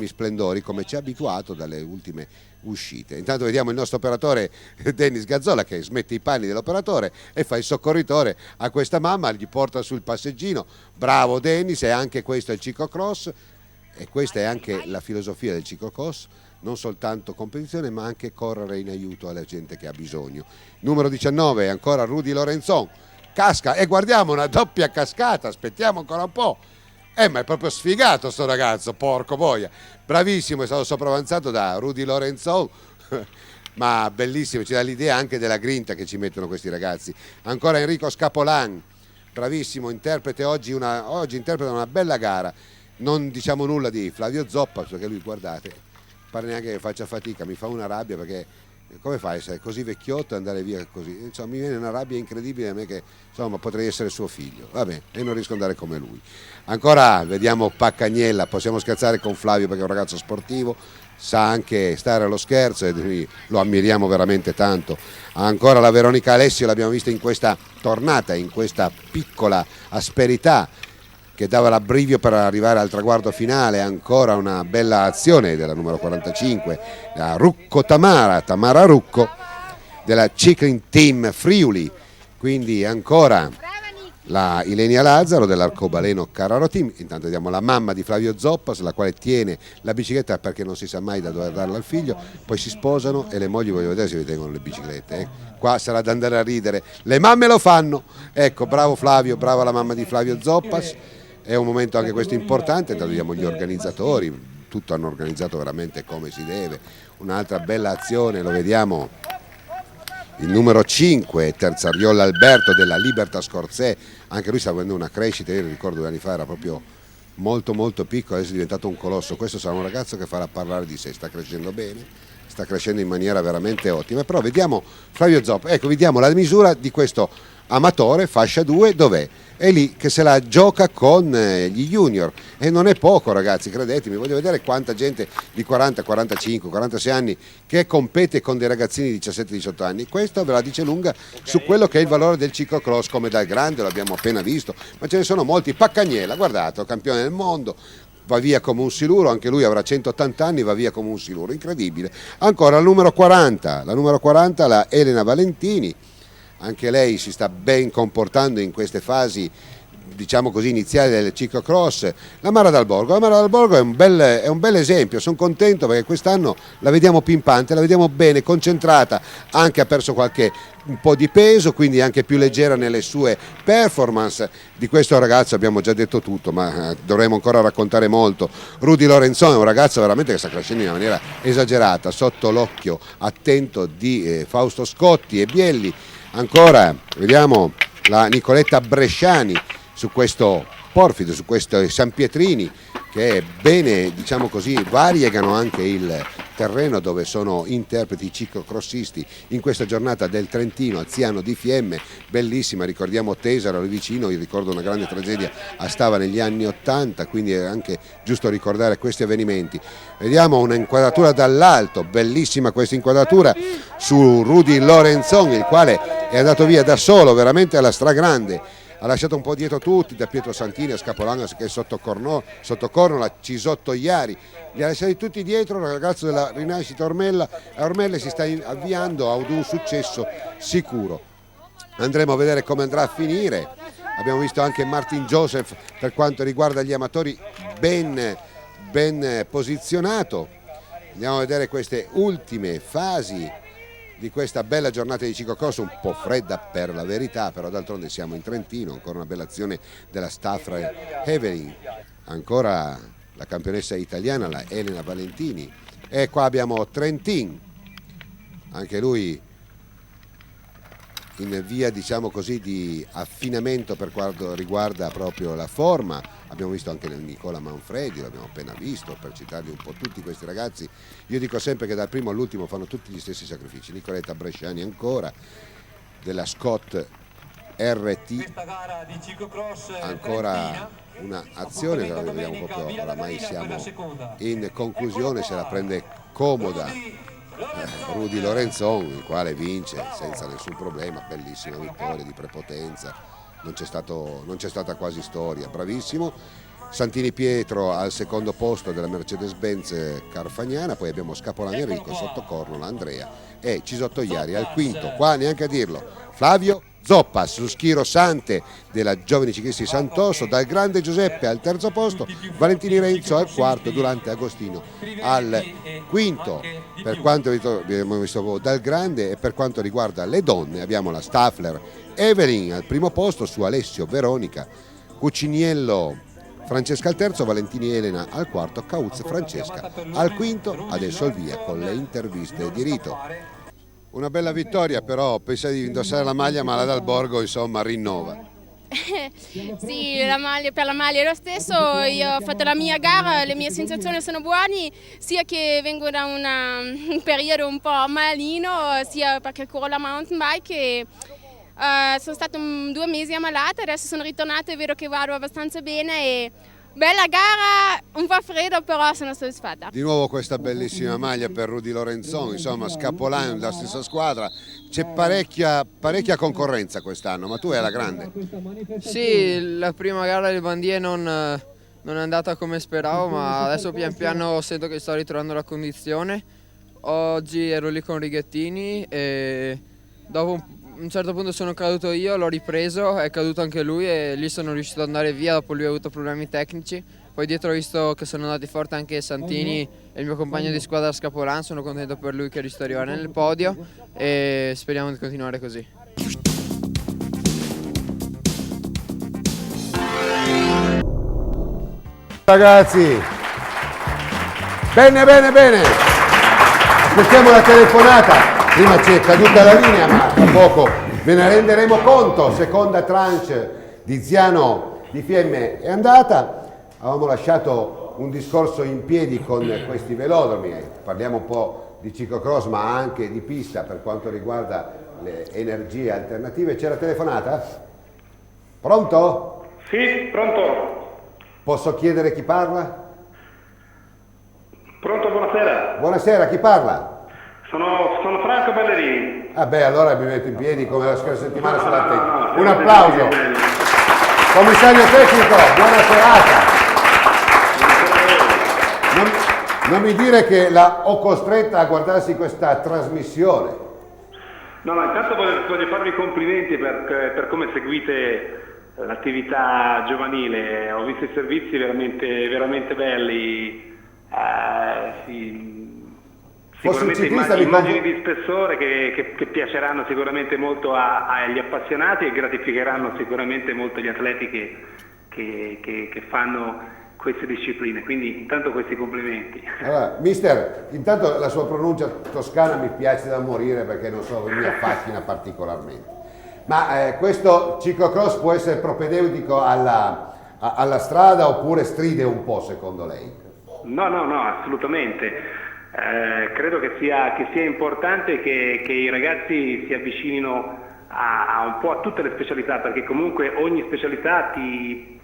splendori, come ci ha abituato dalle ultime uscite. Intanto vediamo il nostro operatore Dennis Gazzola che smette i panni dell'operatore e fa il soccorritore a questa mamma, gli porta sul passeggino. Bravo Dennis, e anche questo è il ciclocross, e questa è anche la filosofia del ciclocross, non soltanto competizione ma anche correre in aiuto alla gente che ha bisogno. Numero 19 è ancora Rudy Lorenzon, casca e guardiamo una doppia cascata, aspettiamo ancora un po'. Ma è proprio sfigato sto ragazzo, porco boia, bravissimo, è stato sopravanzato da Rudy Lorenzon, ma bellissimo, ci dà l'idea anche della grinta che ci mettono questi ragazzi. Ancora Enrico Scapolan, bravissimo, interprete oggi interpreta una bella gara. Non diciamo nulla di Flavio Zoppa, perché lui, guardate, pare neanche che faccia fatica, mi fa una rabbia perché come fai a essere così vecchiotto e andare via così? Insomma, mi viene una rabbia incredibile a me che insomma potrei essere suo figlio, vabbè, e non riesco ad andare come lui. Ancora vediamo Paccagnella, possiamo scherzare con Flavio perché è un ragazzo sportivo, sa anche stare allo scherzo e noi lo ammiriamo veramente tanto. Ancora la Veronica Alessio, l'abbiamo vista in questa tornata, in questa piccola asperità che dava l'abbrivio per arrivare al traguardo finale. Ancora una bella azione della numero 45, la Rucco Tamara Rucco della Cycling Team Friuli, quindi ancora la Ilenia Lazzaro dell'Arcobaleno Carraro Team. Intanto vediamo la mamma di Flavio Zoppas, la quale tiene la bicicletta perché non si sa mai da dove darla al figlio, poi si sposano e le mogli, voglio vedere se vi tengono le biciclette, qua sarà da andare a ridere, le mamme lo fanno, ecco, bravo Flavio, brava la mamma di Flavio Zoppas. È un momento anche questo importante, intanto vediamo gli organizzatori, tutto hanno organizzato veramente come si deve. Un'altra bella azione, lo vediamo, il numero 5, Terzariol Alberto della Libertas Corsè, anche lui sta avendo una crescita, io ricordo 2 anni fa era proprio molto molto piccolo, adesso è diventato un colosso. Questo sarà un ragazzo che farà parlare di sé, sta crescendo bene, sta crescendo in maniera veramente ottima. Però vediamo Flavio Zoppa, ecco, vediamo la misura di questo amatore, fascia 2, dov'è? È lì che se la gioca con gli junior e non è poco, ragazzi, credetemi, voglio vedere quanta gente di 40, 45, 46 anni che compete con dei ragazzini di 17-18 anni. Questo ve la dice lunga su quello che è il valore del ciclocross, come dal grande, l'abbiamo appena visto, ma ce ne sono molti. Paccagnella, guardate, campione del mondo, va via come un siluro, anche lui avrà 180 anni, va via come un siluro, incredibile. Ancora la numero 40, la Elena Valentini, anche lei si sta ben comportando in queste fasi, diciamo così, iniziali del ciclocross. La Mara Dal Borgo è un bel esempio, sono contento perché quest'anno la vediamo pimpante, la vediamo bene, concentrata, anche ha perso un po' di peso, quindi anche più leggera nelle sue performance. Di questo ragazzo abbiamo già detto tutto, ma dovremo ancora raccontare molto. Rudy Lorenzon è un ragazzo veramente che sta crescendo in una maniera esagerata, sotto l'occhio attento di Fausto Scotti e Bielli. Ancora vediamo la Nicoletta Bresciani su questo Porfido, su questo San Pietrini, che bene, diciamo così, variegano anche il terreno dove sono interpreti ciclocrossisti in questa giornata del Trentino, Aziano di Fiemme, bellissima, ricordiamo Tesaro lì vicino, io ricordo una grande tragedia a Stava negli anni 80, quindi è anche giusto ricordare questi avvenimenti. Vediamo una inquadratura dall'alto, bellissima questa inquadratura su Rudy Lorenzon, il quale è andato via da solo, veramente alla stragrande. Ha lasciato un po' dietro tutti, da Pietro Santini a Scapolano che è sotto Cornola, Cisotto Iari, li ha lasciati tutti dietro. Il ragazzo della Rinascita Ormelle si sta avviando ad un successo sicuro. Andremo a vedere come andrà a finire. Abbiamo visto anche Martin Joseph per quanto riguarda gli amatori ben posizionato. Andiamo a vedere queste ultime fasi di questa bella giornata di ciclocross, un po' fredda per la verità, però d'altronde siamo in Trentino. Ancora una bella azione della Staffra Evelyn, ancora la campionessa italiana, la Elena Valentini, e qua abbiamo Trentin, anche lui in via, diciamo così, di affinamento per quanto riguarda proprio la forma. Abbiamo visto anche Nicola Manfredi, l'abbiamo appena visto, per citarli un po' tutti questi ragazzi. Io dico sempre che dal primo all'ultimo fanno tutti gli stessi sacrifici. Nicoletta Bresciani ancora, della Scott RT, ancora una azione, vediamo proprio, oramai siamo in conclusione, se la prende comoda Rudy Lorenzon, il quale vince senza nessun problema, bellissima vittoria di prepotenza, non c'è stata quasi storia, bravissimo. Santini Pietro al secondo posto della Mercedes-Benz Carfagnana, poi abbiamo Scapolani Enrico, sotto Cornola Andrea e Cisotto Iari al quinto, qua neanche a dirlo, Flavio zoppa sullo schiro Sante della Giovani Ciclisti Sant'Orso, Dal Grande Giuseppe al terzo posto, Valentini Renzo al quarto, Durante Agostino al quinto. Per quanto abbiamo visto Dal Grande, e per quanto riguarda le donne abbiamo la Staffler Evelyn al primo posto su Alessio Veronica, Cuciniello Francesca al terzo, Valentini Elena al quarto, Cauz Francesca al quinto. Adesso il via con le interviste di rito. Una bella vittoria, però pensa di indossare la maglia, ma la Dal Borgo insomma rinnova. Sì, per la maglia è lo stesso, io ho fatto la mia gara, le mie sensazioni sono buone, sia che vengo da un periodo un po' malino, sia perché corro la mountain bike e sono stata 2 mesi ammalata, adesso sono ritornata e vedo che vado abbastanza bene e bella gara, un po' freddo però sono soddisfatta. Di nuovo questa bellissima maglia per Rudy Lorenzon, insomma Scapolano della stessa squadra, c'è parecchia concorrenza quest'anno, ma tu è alla grande. Sì, la prima gara del bandiere non è andata come speravo, ma adesso pian piano sento che sto ritrovando la condizione. Oggi ero lì con Righettini e dopo un certo punto sono caduto io, l'ho ripreso, è caduto anche lui e lì sono riuscito ad andare via, dopo lui ha avuto problemi tecnici. Poi dietro ho visto che sono andati forte anche Santini e il mio compagno di squadra Scapolan, sono contento per lui che è riuscito ad arrivare nel podio e speriamo di continuare così. Ragazzi, bene, aspettiamo la telefonata. Prima ci è caduta la linea, ma tra poco ve ne renderemo conto. Seconda tranche di Ziano di Fiemme è andata. Avevamo lasciato un discorso in piedi con questi velodromi. Parliamo un po' di ciclocross, ma anche di pista per quanto riguarda le energie alternative. C'è la telefonata? Pronto? Sì, pronto. Posso chiedere chi parla? Pronto, buonasera. Buonasera, chi parla? Sono Franco Ballerini. Ah beh, allora mi metto in piedi come la scorsa settimana sull'attenti. Un applauso. Commissario tecnico, buona serata. Non mi dire che la ho costretta a guardarsi questa trasmissione. No, intanto voglio farvi i complimenti per come seguite l'attività giovanile. Ho visto i servizi veramente belli. Sicuramente immagini di spessore che piaceranno sicuramente molto agli appassionati e gratificheranno sicuramente molto gli atleti che fanno queste discipline, quindi intanto questi complimenti. Allora, mister, intanto la sua pronuncia toscana mi piace da morire perché non so, mi affascina particolarmente. Ma questo ciclocross può essere propedeutico alla strada oppure stride un po' secondo lei? No, assolutamente. Credo che sia importante che i ragazzi si avvicinino un po' a tutte le specialità, perché comunque ogni specialità ti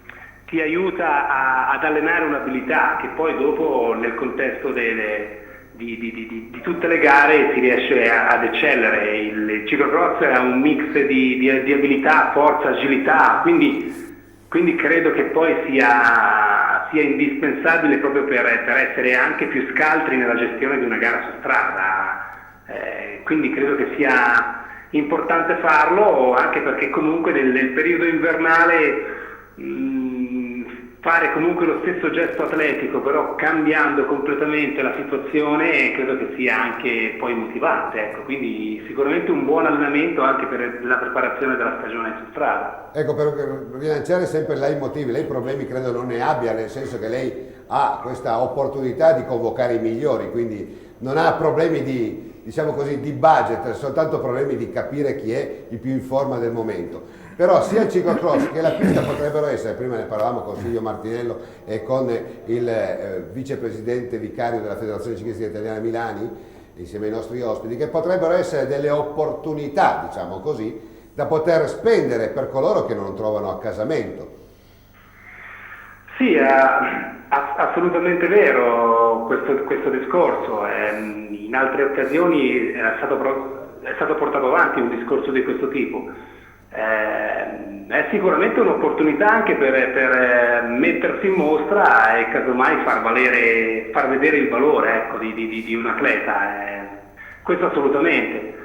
aiuta ad allenare un'abilità che poi dopo nel contesto di tutte le gare si riesce ad eccellere. Il ciclocross è un mix di abilità, forza, agilità, quindi credo che poi sia indispensabile proprio per essere anche più scaltri nella gestione di una gara su strada, quindi credo che sia importante farlo, anche perché comunque nel periodo invernale fare comunque lo stesso gesto atletico però cambiando completamente la situazione credo che sia anche poi motivante, ecco. Quindi sicuramente un buon allenamento anche per la preparazione della stagione su strada. Ecco, per rilanciare sempre lei motivi, lei problemi credo non ne abbia, nel senso che lei ha questa opportunità di convocare i migliori, quindi non ha problemi di, diciamo così, di budget, soltanto problemi di capire chi è il più in forma del momento. Però sia il ciclocross che la pista potrebbero essere, prima ne parlavamo con Silvio Martinello e con il vicepresidente vicario della Federazione Ciclistica Italiana Milani, insieme ai nostri ospiti, che potrebbero essere delle opportunità, diciamo così, da poter spendere per coloro che non trovano accasamento. Sì, assolutamente vero questo discorso. In altre occasioni è stato portato avanti un discorso di questo tipo. È sicuramente un'opportunità anche per mettersi in mostra e casomai far vedere il valore, ecco, di un atleta. Questo assolutamente.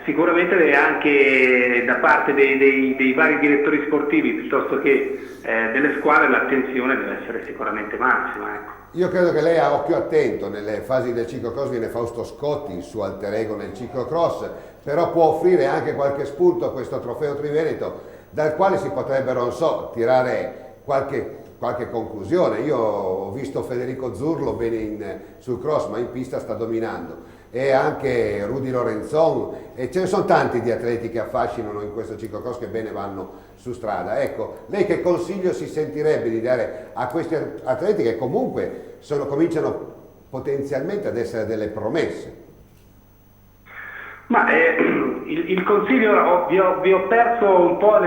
sicuramente anche da parte dei vari direttori sportivi piuttosto che delle squadre l'attenzione deve essere sicuramente massima. Ecco. Io credo che lei ha occhio attento, nelle fasi del ciclocross viene Fausto Scotti, il suo alter ego nel ciclocross, però può offrire anche qualche spunto a questo trofeo Triveneto dal quale si potrebbero, non so, tirare qualche conclusione. Io ho visto Federico Zurlo bene sul cross, ma in pista sta dominando, e anche Rudy Lorenzon, e ce ne sono tanti di atleti che affascinano in questo ciclocross che bene vanno su strada. Ecco, lei che consiglio si sentirebbe di dare a questi atleti che comunque cominciano potenzialmente ad essere delle promesse? Ma il consiglio vi ho perso un po'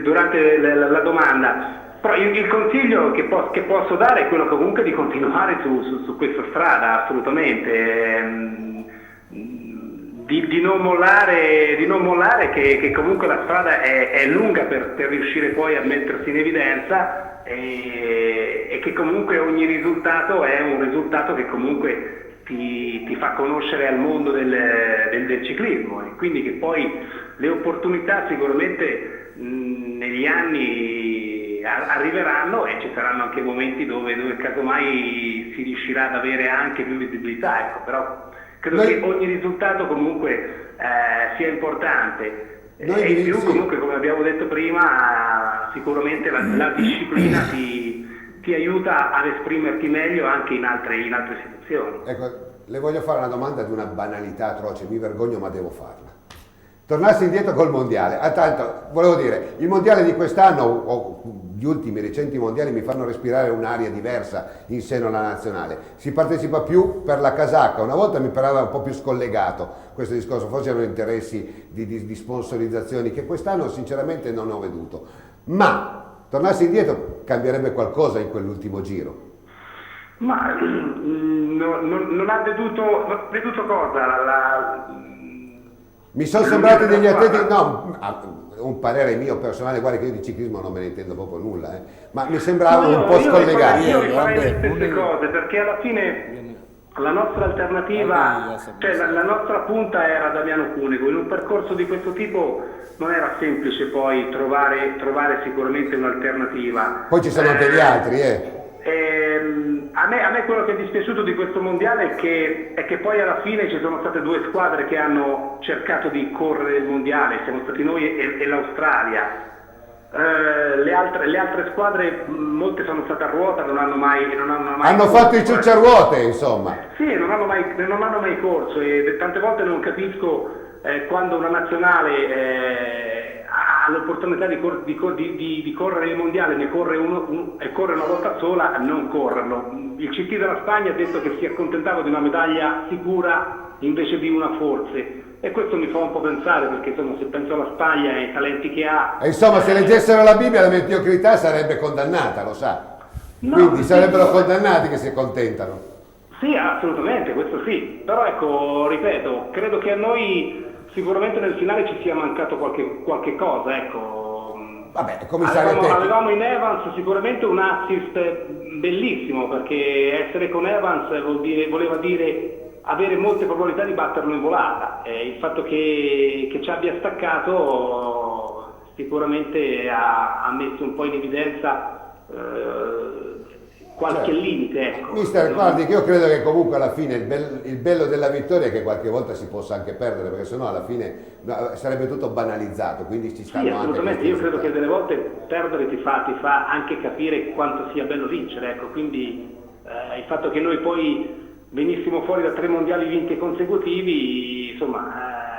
durante la domanda. Però il consiglio che posso dare è quello comunque di continuare su questa strada, assolutamente, di non mollare che comunque la strada è lunga per riuscire poi a mettersi in evidenza, e che comunque ogni risultato è un risultato che comunque ti fa conoscere al mondo del ciclismo, e quindi che poi le opportunità sicuramente negli anni arriveranno, e ci saranno anche momenti dove casomai si riuscirà ad avere anche più visibilità, ecco. Però credo che ogni risultato comunque sia importante, e in più comunque, come abbiamo detto prima, sicuramente la disciplina ti aiuta ad esprimerti meglio anche in altre situazioni. Ecco, le voglio fare una domanda di una banalità atroce, mi vergogno ma devo farla. Tornassi indietro col mondiale, tanto volevo dire, il mondiale di quest'anno o gli ultimi recenti mondiali mi fanno respirare un'aria diversa in seno alla nazionale, si partecipa più per la casacca, una volta mi parava un po' più scollegato questo discorso, forse erano interessi di sponsorizzazioni che quest'anno sinceramente non ho veduto, ma tornassi indietro cambierebbe qualcosa in quell'ultimo giro? Ma non ha veduto cosa? Mi sono sembrati degli atleti, no, un parere mio personale, guarda che io di ciclismo non me ne intendo proprio nulla, ma mi sembravano un po' scollegati. Io farei le stesse cose, perché alla fine la nostra alternativa, cioè la nostra punta era Damiano Cunego. In un percorso di questo tipo non era semplice poi trovare sicuramente un'alternativa. Poi ci sono anche gli altri, A me quello che è dispiaciuto di questo mondiale è che poi alla fine ci sono state due squadre che hanno cercato di correre il mondiale, siamo stati noi e l'Australia. Le altre squadre, molte sono state a ruota, non hanno mai hanno fatto i ciucciaruote, insomma. Sì, non hanno mai corso, e tante volte non capisco quando una nazionale ha l'opportunità di correre il mondiale, ne corre e corre una volta sola, non correrlo. Il CT della Spagna ha detto che si accontentava di una medaglia sicura invece di una forse, e questo mi fa un po' pensare, perché insomma, se penso alla Spagna e ai talenti che ha, e insomma, se leggessero la Bibbia la mediocrità sarebbe condannata, lo sa. No, quindi sarebbero condannati che si accontentano. Sì, assolutamente, questo sì, però ecco, ripeto, credo che a noi sicuramente nel finale ci sia mancato qualche cosa, ecco. Vabbè, commissario avevamo in Evans sicuramente un assist bellissimo, perché essere con Evans voleva dire avere molte probabilità di batterlo in volata. Il fatto che ci abbia staccato sicuramente ha messo un po' in evidenza qualche limite, ecco. Mister, guardi che io credo che comunque alla fine il bello della vittoria è che qualche volta si possa anche perdere, perché sennò alla fine sarebbe tutto banalizzato, quindi ci stanno sì, assolutamente, io credo che delle volte perdere ti fa anche capire quanto sia bello vincere, ecco, quindi il fatto che noi poi venissimo fuori da 3 mondiali vinti consecutivi, insomma,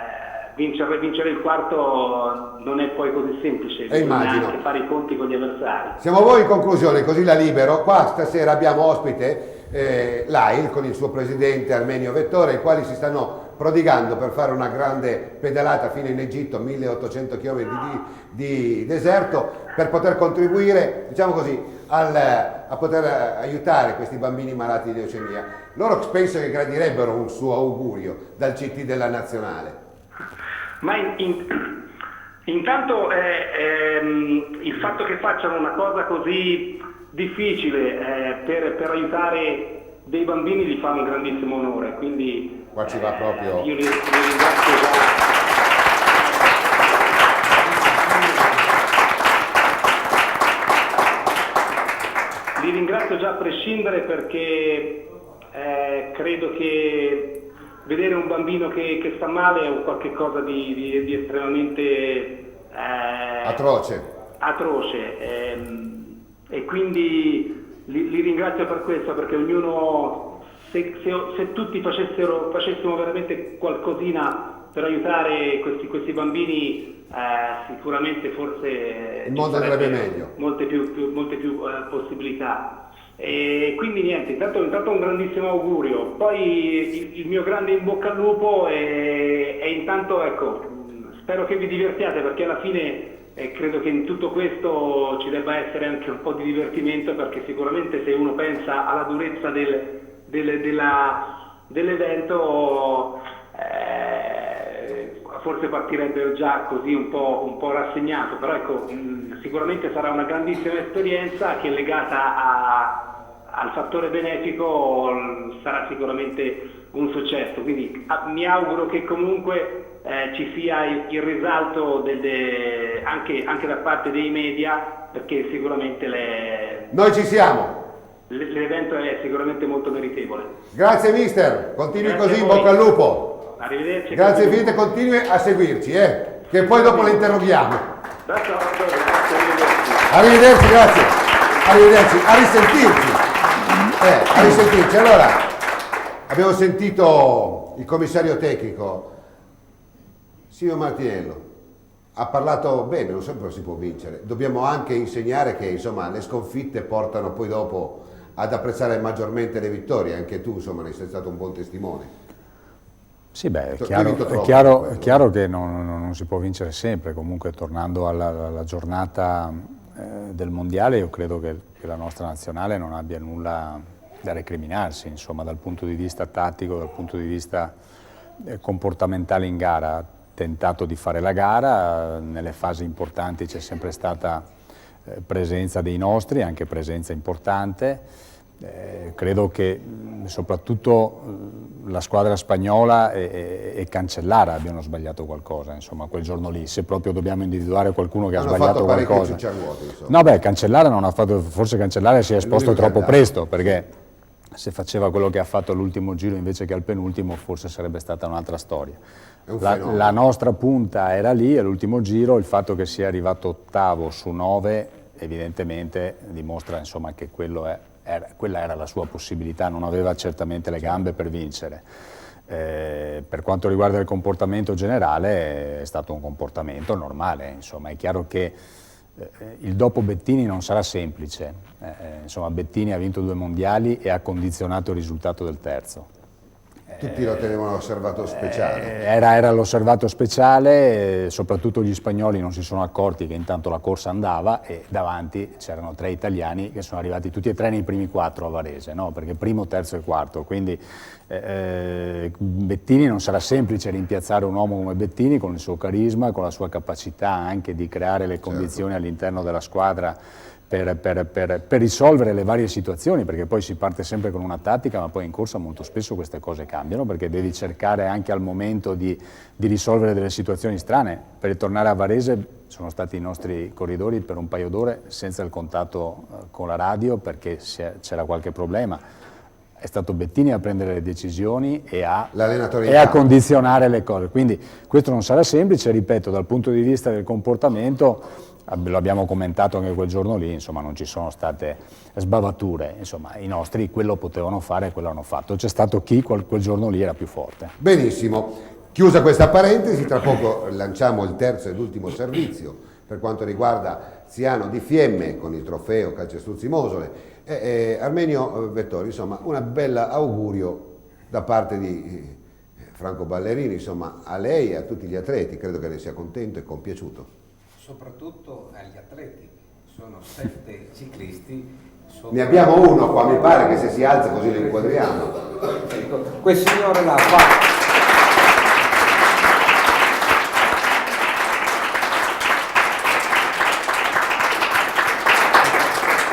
vincere il quarto non è poi così semplice, bisogna anche fare i conti con gli avversari. Siamo voi in conclusione, così la libero. Qua stasera abbiamo ospite l'AIL con il suo presidente Armenio Vettore, i quali si stanno prodigando per fare una grande pedalata fino in Egitto, 1800 km di deserto, per poter contribuire, diciamo così, a poter aiutare questi bambini malati di leucemia. Loro penso che gradirebbero un suo augurio dal CT della nazionale. Ma intanto il fatto che facciano una cosa così difficile per aiutare dei bambini gli fa un grandissimo onore, quindi Qua ci va proprio... Io li ringrazio già. Li ringrazio già a prescindere perché credo che vedere un bambino che sta male è un qualche cosa di estremamente atroce e quindi li ringrazio per questo, perché ognuno, se tutti facessimo veramente qualcosina per aiutare questi bambini, sicuramente forse il mondo andrebbe meglio. Molte più possibilità. E quindi niente, intanto un grandissimo augurio, poi il mio grande in bocca al lupo e intanto ecco, spero che vi divertiate, perché alla fine credo che in tutto questo ci debba essere anche un po' di divertimento, perché sicuramente se uno pensa alla durezza dell'evento forse partirebbe già così un po' rassegnato, però ecco, sicuramente sarà una grandissima esperienza che, legata al fattore benefico, sarà sicuramente un successo, quindi mi auguro che comunque ci sia il risalto anche da parte dei media, perché sicuramente noi ci siamo. L'evento è sicuramente molto meritevole. Grazie mister, continui Grazie così, in a voi. bocca al lupo. Arrivederci. Grazie infinite, continui a seguirci, che poi dopo le interroghiamo. D'accordo, grazie, Arrivederci, grazie. Arrivederci, a risentirci. Allora, abbiamo sentito il commissario tecnico, Silvio Martinello. Ha parlato bene, non sempre si può vincere. Dobbiamo anche insegnare che, insomma, le sconfitte portano poi dopo ad apprezzare maggiormente le vittorie. Anche tu, insomma, ne sei stato un buon testimone. Sì, beh, è chiaro che non si può vincere sempre. Comunque, tornando alla giornata del Mondiale, io credo che la nostra nazionale non abbia nulla da recriminarsi, insomma, dal punto di vista tattico, dal punto di vista comportamentale in gara. Ha tentato di fare la gara, nelle fasi importanti c'è sempre stata presenza dei nostri, anche presenza importante. Credo che soprattutto la squadra spagnola e Cancellara abbiano sbagliato qualcosa, insomma, quel giorno lì, se proprio dobbiamo individuare qualcuno che ha sbagliato qualcosa. No, beh, Cancellara non ha fatto, forse Cancellara si è esposto troppo presto, perché se faceva quello che ha fatto all'ultimo giro invece che al penultimo forse sarebbe stata un'altra storia. La nostra punta era lì all'ultimo giro, il fatto che sia arrivato ottavo su 9 evidentemente dimostra, insomma, che quella era la sua possibilità, non aveva certamente le gambe per vincere. Per quanto riguarda il comportamento generale è stato un comportamento normale, insomma, è chiaro che il dopo Bettini non sarà semplice, insomma, Bettini ha vinto 2 mondiali e ha condizionato il risultato del terzo. Tutti lo tenevano osservato speciale. Era l'osservato speciale, soprattutto gli spagnoli non si sono accorti che intanto la corsa andava e davanti c'erano 3 italiani che sono arrivati tutti e 3 nei primi 4 a Varese, no? Perché primo, terzo e quarto, quindi Bettini non sarà semplice rimpiazzare un uomo come Bettini con il suo carisma, con la sua capacità anche di creare le condizioni all'interno della squadra per risolvere le varie situazioni, perché poi si parte sempre con una tattica, ma poi in corsa molto spesso queste cose cambiano, perché devi cercare anche al momento di risolvere delle situazioni strane. Per ritornare a Varese sono stati i nostri corridori per un paio d'ore senza il contatto con la radio perché c'era qualche problema. È stato Bettini a prendere le decisioni e a condizionare le cose, quindi questo non sarà semplice, ripeto, dal punto di vista del comportamento. Lo abbiamo commentato anche quel giorno lì, insomma, non ci sono state sbavature, insomma, i nostri quello potevano fare e quello hanno fatto. C'è stato chi quel giorno lì era più forte. Benissimo, chiusa questa parentesi, tra poco lanciamo il terzo ed ultimo servizio per quanto riguarda Ziano di Fiemme con il trofeo Calcestruzzi Mosole. Armenio Vettori, insomma, un bel augurio da parte di Franco Ballerini, insomma, a lei e a tutti gli atleti, credo che ne sia contento e compiaciuto. Soprattutto agli atleti, sono 7 ciclisti. Ne abbiamo uno qua, mi pare che se si alza così lo inquadriamo. Quel signore là fa.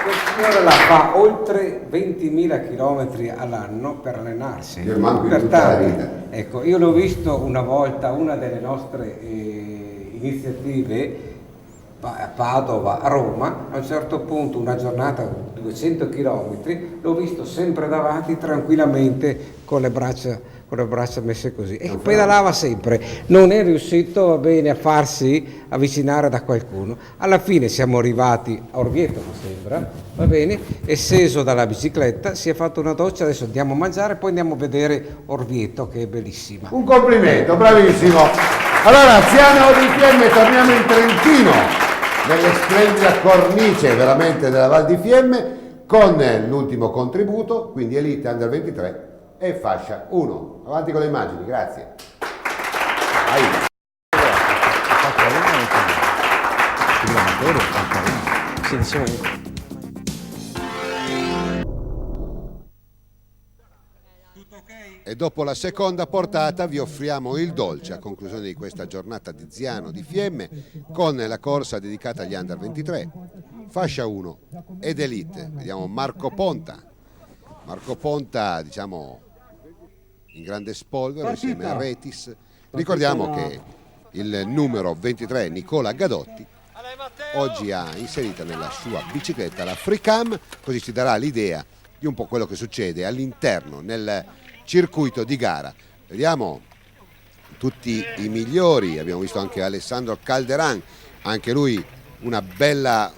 Quel signore Quella fa oltre 20.000 km all'anno per allenarsi. Io manco in tutta la vita. Ecco, io l'ho visto una volta, una delle nostre iniziative a Padova, a Roma, a un certo punto una giornata 200 km, l'ho visto sempre davanti tranquillamente con le braccia messe così e pedalava sempre. Non è riuscito bene a farsi avvicinare da qualcuno. Alla fine siamo arrivati a Orvieto, mi sembra, va bene, è sceso dalla bicicletta, si è fatto una doccia, adesso andiamo a mangiare, poi andiamo a vedere Orvieto che è bellissima. Un complimento, bravissimo. Allora, Ziano di Fiemme, torniamo in Trentino, nelle splendida cornice veramente della Val di Fiemme, con l'ultimo contributo, quindi Elite Under 23 e fascia 1. Avanti con le immagini, grazie. Vai. Sì, diciamo. E dopo la seconda portata vi offriamo il dolce a conclusione di questa giornata di Ziano di Fiemme con la corsa dedicata agli Under 23, fascia 1 ed Elite. Vediamo Marco Ponta, diciamo in grande spolvero insieme a Retis. Ricordiamo che il numero 23 Nicola Gadotti oggi ha inserita nella sua bicicletta la Freecam, così ci darà l'idea di un po' quello che succede all'interno nel circuito di gara. Vediamo tutti i migliori, abbiamo visto anche Alessandro Calderan, anche lui una bella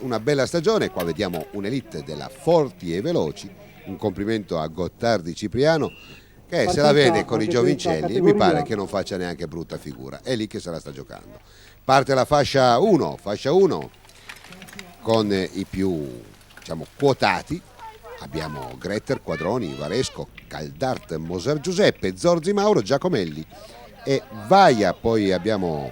stagione. Qua vediamo un'elite della Forti e Veloci, un complimento a Gottardi Cipriano che se la vede con i giovincelli e mi pare che non faccia neanche brutta figura, è lì che se la sta giocando. Parte la fascia 1 con i più, diciamo, quotati. Abbiamo Gretter, Quadroni, Varesco, Caldart, Moser Giuseppe, Zorzi Mauro, Giacomelli e Vaia. Poi abbiamo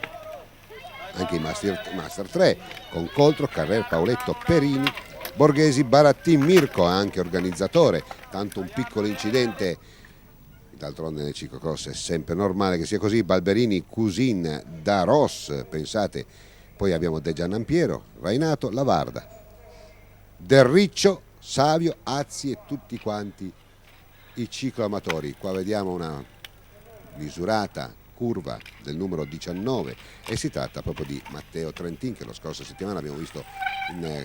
anche i Master 3 con Coltro, Carrer, Paoletto, Perini, Borghesi, Barattin, Mirko, anche organizzatore. Tanto un piccolo incidente, d'altronde nel ciclocross è sempre normale che sia così. Balberini, Cusin, Da Ross, pensate. Poi abbiamo De Giannampiero, Rainato, Lavarda, Del Riccio, Savio, Azzi e tutti quanti i cicloamatori. Qua vediamo una misurata curva del numero 19 e si tratta proprio di Matteo Trentin, che la scorsa settimana abbiamo visto una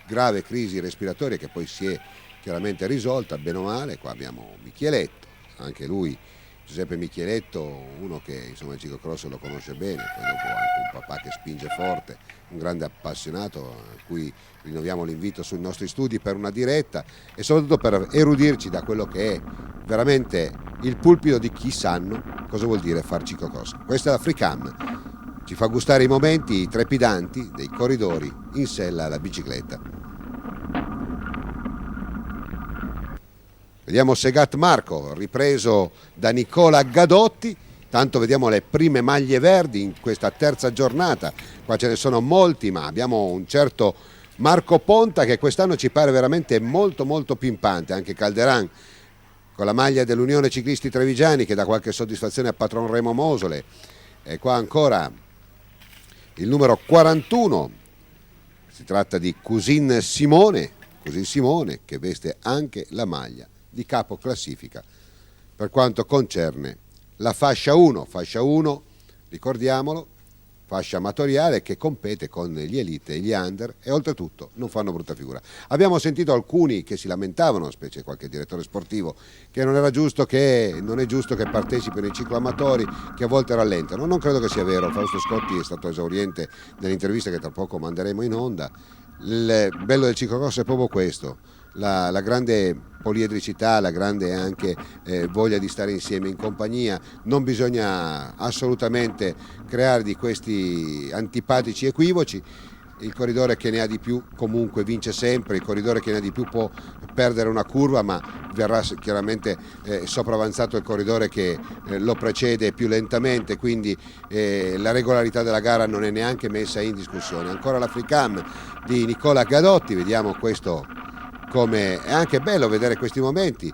grave crisi respiratoria che poi si è chiaramente risolta bene o male. Qua abbiamo Micheletto, anche lui Giuseppe Micheletto, uno che insomma il ciclocross lo conosce bene, poi dopo anche un papà che spinge forte, un grande appassionato a cui rinnoviamo l'invito sui nostri studi per una diretta e soprattutto per erudirci da quello che è veramente il pulpito di chi sanno cosa vuol dire far ciclocross. Questa è la Freecam, ci fa gustare i momenti trepidanti dei corridori in sella alla bicicletta. Vediamo Segat Marco, ripreso da Nicola Gadotti. Tanto vediamo le prime maglie verdi in questa terza giornata. Qua ce ne sono molti, ma abbiamo un certo Marco Ponta che quest'anno ci pare veramente molto molto pimpante. Anche Calderan con la maglia dell'Unione Ciclisti Trevigiani che dà qualche soddisfazione a patron Remo Mosole. E qua ancora il numero 41, si tratta di Cusin Simone che veste anche la maglia di capo classifica per quanto concerne la fascia 1, ricordiamolo, fascia amatoriale che compete con gli Elite e gli Under e oltretutto non fanno brutta figura. Abbiamo sentito alcuni che si lamentavano, specie qualche direttore sportivo, che non è giusto che partecipino i cicloamatori, che a volte rallentano. Non credo che sia vero, Fausto Scotti è stato esauriente nell'intervista che tra poco manderemo in onda. Il bello del ciclocross è proprio questo, la grande poliedricità, la grande anche voglia di stare insieme in compagnia. Non bisogna assolutamente creare di questi antipatici equivoci. Il corridore che ne ha di più comunque vince sempre, il corridore che ne ha di più può perdere una curva, ma verrà chiaramente sopravanzato il corridore che lo precede più lentamente, quindi la regolarità della gara non è neanche messa in discussione. Ancora la Freecam di Nicola Gadotti, vediamo questo, come è anche bello vedere questi momenti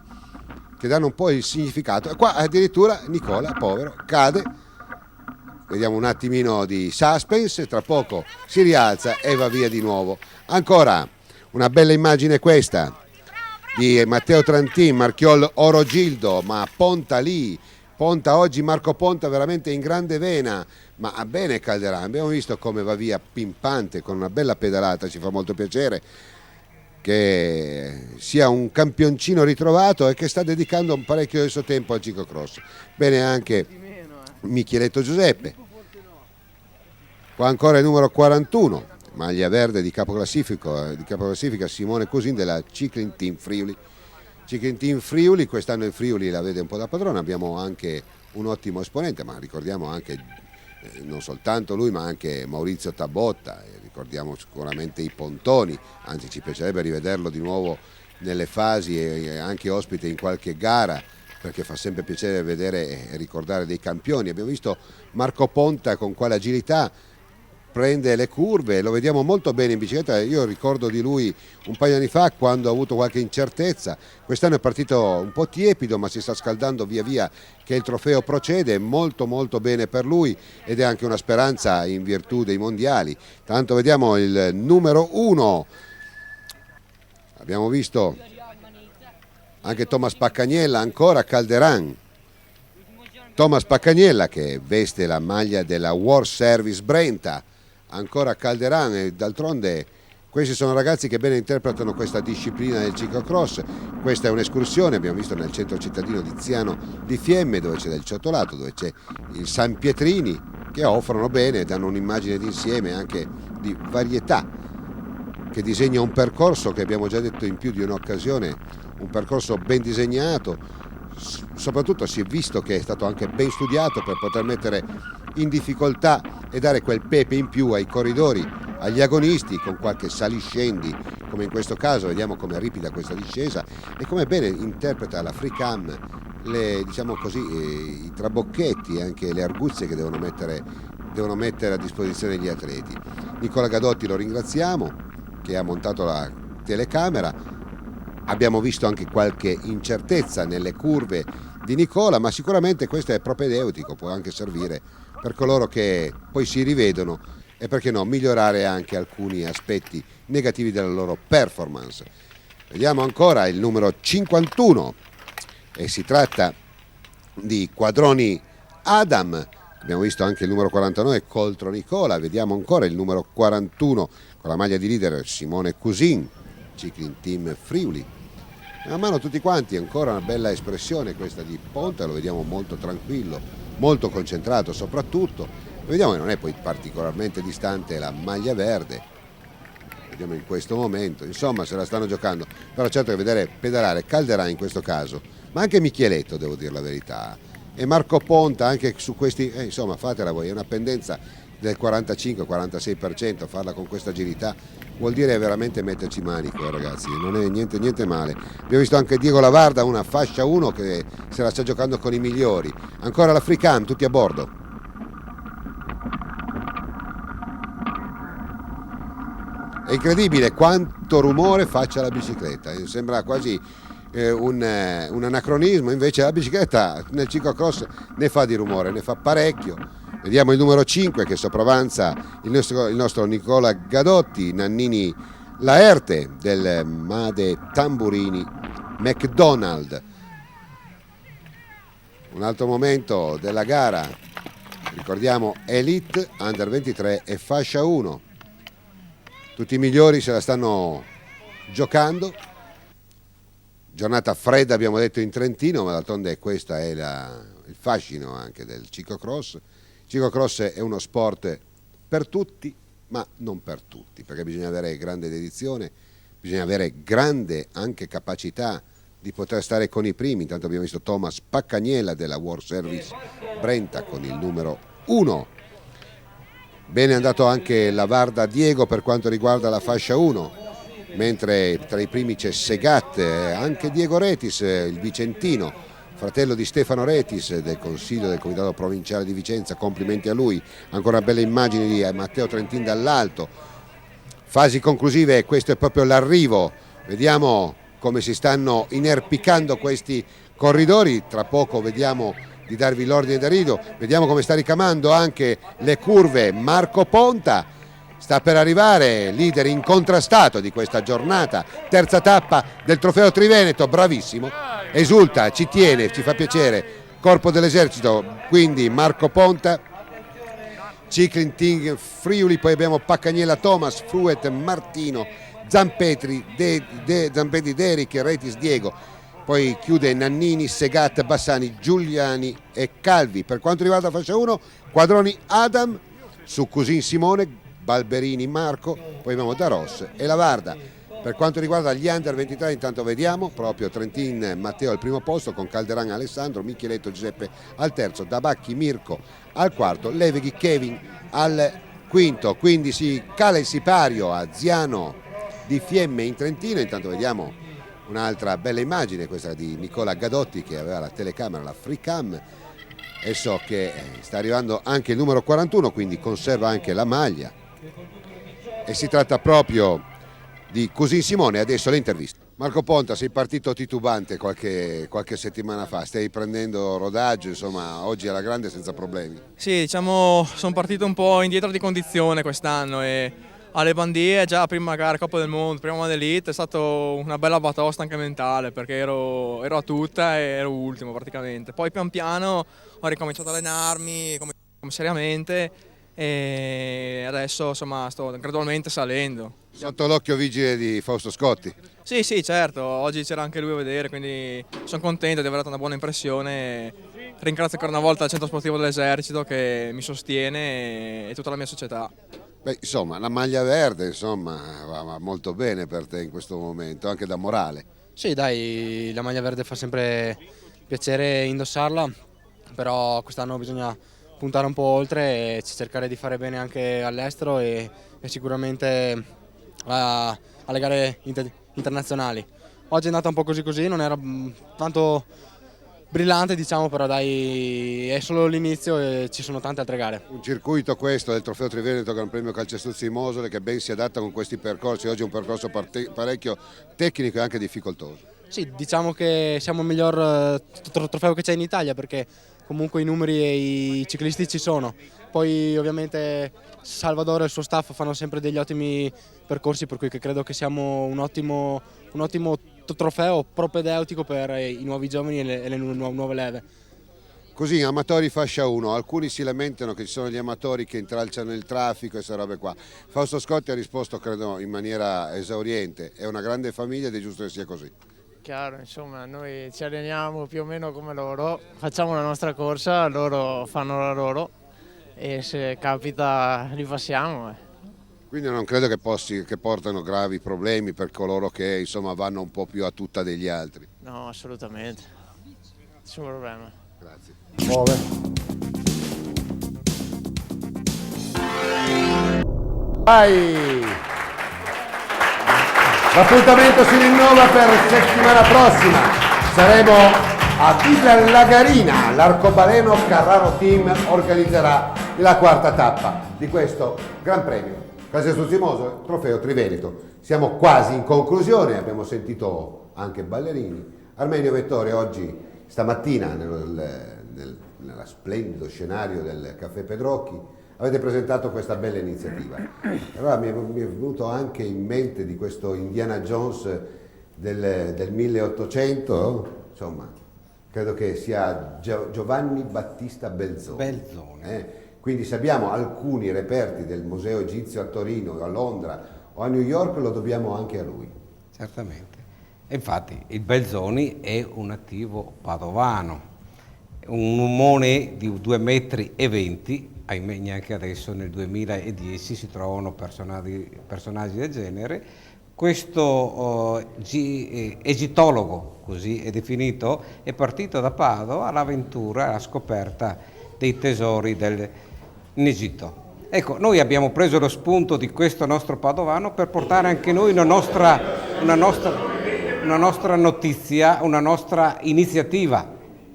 che danno un po' il significato. E qua addirittura Nicola, povero, cade. Vediamo un attimino di suspense, tra poco si rialza e va via di nuovo. Ancora Una bella immagine questa di Matteo Trentin, Marchiol Orogildo, ma Ponta lì, Ponta oggi, Marco Ponta veramente in grande vena, ma bene Calderà, abbiamo visto come va via pimpante con una bella pedalata, ci fa molto piacere che sia un campioncino ritrovato e che sta dedicando un parecchio del suo tempo al ciclocross. Bene anche Micheletto Giuseppe, qua ancora il numero 41, maglia verde di capoclassifica Simone Cusin della Cycling Team Friuli. Cycling Team Friuli, quest'anno il Friuli la vede un po' da padrona, abbiamo anche un ottimo esponente, ma ricordiamo anche non soltanto lui ma anche Maurizio Tabotta, ricordiamo sicuramente i Pontoni, anzi ci piacerebbe rivederlo di nuovo nelle fasi e anche ospite in qualche gara, perché fa sempre piacere vedere e ricordare dei campioni. Abbiamo visto Marco Ponta con quale agilità prende le curve, lo vediamo molto bene in bicicletta. Io ricordo di lui un paio di anni fa quando ha avuto qualche incertezza, quest'anno è partito un po' tiepido ma si sta scaldando via via che il trofeo procede, molto bene per lui ed è anche una speranza in virtù dei mondiali. Tanto vediamo il numero 1, abbiamo visto anche Thomas Paccagnella, ancora Calderan, Thomas Paccagnella che veste la maglia della World Service Brenta, ancora Calderan, e d'altronde questi sono ragazzi che bene interpretano questa disciplina del ciclocross. Questa è un'escursione, abbiamo visto nel centro cittadino di Ziano di Fiemme, dove c'è del ciottolato, dove c'è il San Pietrini, che offrono bene, danno un'immagine d'insieme anche di varietà, che disegna un percorso che abbiamo già detto in più di un'occasione, un percorso ben disegnato, soprattutto si è visto che è stato anche ben studiato per poter mettere in difficoltà e dare quel pepe in più ai corridori, agli agonisti, con qualche saliscendi come in questo caso. Vediamo come ripida questa discesa e come bene interpreta la Freecam diciamo così, i trabocchetti e anche le arguzie che devono mettere a disposizione gli atleti. Nicola Gadotti lo ringraziamo, che ha montato la telecamera. Abbiamo visto anche qualche incertezza nelle curve di Nicola, ma sicuramente questo è propedeutico, può anche servire per coloro che poi si rivedono e perché no migliorare anche alcuni aspetti negativi della loro performance. Vediamo ancora il numero 51 e si tratta di Quadroni Adam. Abbiamo visto anche il numero 49 Coltro Nicola, vediamo ancora il numero 41 con la maglia di leader Simone Cusin, Cycling Team Friuli. A mano tutti quanti, ancora una bella espressione questa di Ponta, lo vediamo molto tranquillo, molto concentrato soprattutto. Vediamo che non è poi particolarmente distante la maglia verde, vediamo in questo momento, insomma se la stanno giocando, però certo che vedere pedalare Calderà in questo caso, ma anche Micheletto, devo dire la verità, e Marco Ponta anche su questi, insomma fatela voi, è una pendenza del 45-46%, farla con questa agilità vuol dire veramente metterci manico, ragazzi, non è niente male. Abbiamo visto anche Diego Lavarda, una fascia 1 che se la sta giocando con i migliori, ancora la Freecam, tutti a bordo. È incredibile quanto rumore faccia la bicicletta, sembra quasi un anacronismo, invece la bicicletta nel ciclocross ne fa di rumore, ne fa parecchio. Vediamo il numero 5 che sopravanza il nostro Nicola Gadotti, Nannini Laerte del Made Tamburini McDonald. Un altro momento della gara, ricordiamo Elite, Under 23 e fascia 1. Tutti i migliori se la stanno giocando. Giornata fredda abbiamo detto in Trentino, ma d'altronde questo è il fascino anche del ciclocross. Il ciclocross è uno sport per tutti, ma non per tutti, perché bisogna avere grande dedizione, bisogna avere grande anche capacità di poter stare con i primi. Intanto abbiamo visto Thomas Paccagnella della World Service Brenta con il numero 1. Bene è andato anche Lavarda Diego per quanto riguarda la fascia 1, mentre tra i primi c'è Segat, anche Diego Retis, il vicentino, fratello di Stefano Retis del Consiglio del Comitato Provinciale di Vicenza, complimenti a lui. Ancora belle immagini di Matteo Trentin dall'alto. Fasi conclusive, questo è proprio l'arrivo, vediamo come si stanno inerpicando questi corridori, tra poco vediamo di darvi l'ordine d'arrivo, vediamo come sta ricamando anche le curve Marco Ponta sta per arrivare, leader incontrastato di questa giornata, terza tappa del Trofeo Triveneto, bravissimo, esulta, ci tiene, ci fa piacere, Corpo dell'Esercito, quindi Marco Ponta, Ciclin Team Friuli, poi abbiamo Paccagnella Thomas, Fruet Martino, Zampetri, Zampetri Deric, Retis Diego, poi chiude Nannini, Segat, Bassani, Giuliani e Calvi. Per quanto riguarda la fascia 1, Quadroni Adam, su Cusin Simone, Balberini Marco, poi abbiamo Daros e Lavarda. Per quanto riguarda gli Under 23, intanto vediamo proprio Trentin Matteo al primo posto con Calderan Alessandro, Micheletto Giuseppe al terzo, Dabacchi Mirko al quarto, Leveghi Kevin al quinto, quindi si cala il sipario a Ziano di Fiemme in Trentino. Intanto vediamo un'altra bella immagine, questa di Nicola Gadotti che aveva la telecamera, la Freecam, e so che sta arrivando anche il numero 41, quindi conserva anche la maglia, e si tratta proprio di Cusin Simone. Adesso le interviste. Marco Ponta, sei partito titubante qualche settimana fa, stai prendendo rodaggio, insomma oggi alla grande senza problemi. Sì, diciamo sono partito un po' indietro di condizione quest'anno e alle Bandie, già prima gara Coppa del Mondo, prima Modelite, è stata una bella batosta anche mentale perché ero a tutta e ero ultimo praticamente. Poi pian piano ho ricominciato ad allenarmi come seriamente e adesso insomma sto gradualmente salendo. Sotto l'occhio vigile di Fausto Scotti. Sì, certo, oggi c'era anche lui a vedere, quindi sono contento di aver dato una buona impressione. Ringrazio ancora una volta il Centro Sportivo dell'Esercito che mi sostiene e tutta la mia società. Beh, insomma, la maglia verde insomma, va molto bene per te in questo momento, anche da morale. Sì, dai, la maglia verde fa sempre piacere indossarla, però quest'anno bisogna puntare un po' oltre e cercare di fare bene anche all'estero e sicuramente alle gare internazionali. Oggi è andata un po' così, non era tanto brillante diciamo, però dai, è solo l'inizio e ci sono tante altre gare. Un circuito questo del Trofeo Triveneto Gran Premio Calcestuzzi di Mosole che ben si adatta con questi percorsi. Oggi è un percorso parecchio tecnico e anche difficoltoso. Sì, diciamo che siamo il miglior trofeo che c'è in Italia perché comunque i numeri e i ciclisti ci sono. Poi ovviamente Salvador e il suo staff fanno sempre degli ottimi percorsi, per cui credo che siamo un ottimo trofeo propedeutico per i nuovi giovani e le nuove leve. Così, amatori fascia 1, alcuni si lamentano che ci sono gli amatori che intralciano il traffico e queste robe qua. Fausto Scotti ha risposto credo in maniera esauriente, è una grande famiglia ed è giusto che sia così. Chiaro, insomma, noi ci alleniamo più o meno come loro, facciamo la nostra corsa, loro fanno la loro e se capita li passiamo. Quindi non credo che portano gravi problemi per coloro che insomma vanno un po' più a tutta degli altri. No, assolutamente, nessun problema. Grazie. Vai! L'appuntamento si rinnova per settimana prossima. Saremo a Villa Lagarina. L'Arcobaleno Carraro Team organizzerà la quarta tappa di questo Gran Premio Calcestuzzi Mosole Trofeo Triveneto. Siamo quasi in conclusione, abbiamo sentito anche ballerini. Armenio Vettore oggi, stamattina, nello splendido scenario del Caffè Pedrocchi, avete presentato questa bella iniziativa. Allora mi è venuto anche in mente di questo Indiana Jones del 1800, insomma, credo che sia Giovanni Battista Belzoni. Quindi se abbiamo alcuni reperti del Museo Egizio a Torino, a Londra o a New York, lo dobbiamo anche a lui. Certamente. E infatti il Belzoni è un nativo padovano, un umone di 2,20 metri, ahimè neanche adesso nel 2010 si trovano personaggi del genere. Questo egittologo, così è definito, è partito da Padova all'avventura, alla scoperta dei tesori in Egitto. Ecco, noi abbiamo preso lo spunto di questo nostro padovano per portare anche noi una nostra notizia, una nostra iniziativa,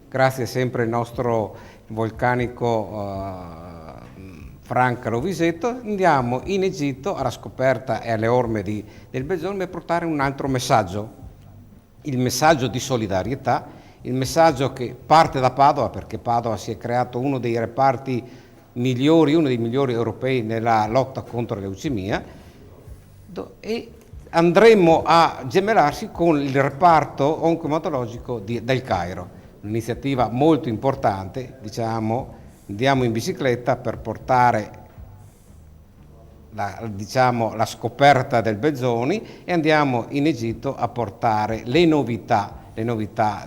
grazie sempre al nostro vulcanico Franca Lovisetto. Andiamo in Egitto alla scoperta e alle orme del Belzoni per portare un altro messaggio, il messaggio di solidarietà, il messaggio che parte da Padova, perché Padova si è creato uno dei reparti uno dei migliori europei nella lotta contro la leucemia, e andremo a gemellarsi con il reparto oncoematologico del Cairo, un'iniziativa molto importante, diciamo, andiamo in bicicletta per portare la scoperta del Belzoni e andiamo in Egitto a portare le novità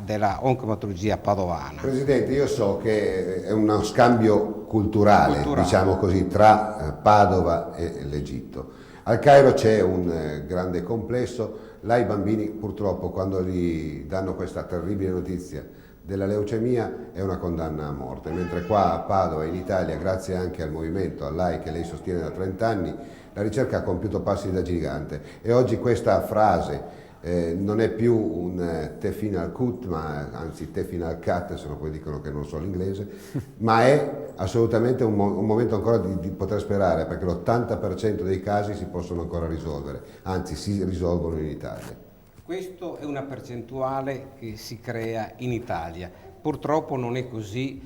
della oncoematologia padovana. Presidente, io so che è uno scambio culturale. Diciamo così, tra Padova e l'Egitto. Al Cairo c'è un grande complesso, là i bambini purtroppo quando gli danno questa terribile notizia della leucemia è una condanna a morte, mentre qua a Padova in Italia, grazie anche al movimento, all'AI che lei sostiene da 30 anni, la ricerca ha compiuto passi da gigante e oggi questa frase non è più un te final cut, ma anzi te final cut, se no poi dicono che non so l'inglese, ma è assolutamente un momento ancora di poter sperare, perché l'80% dei casi si possono ancora risolvere, anzi si risolvono in Italia. Questa è una percentuale che si crea in Italia, purtroppo non è così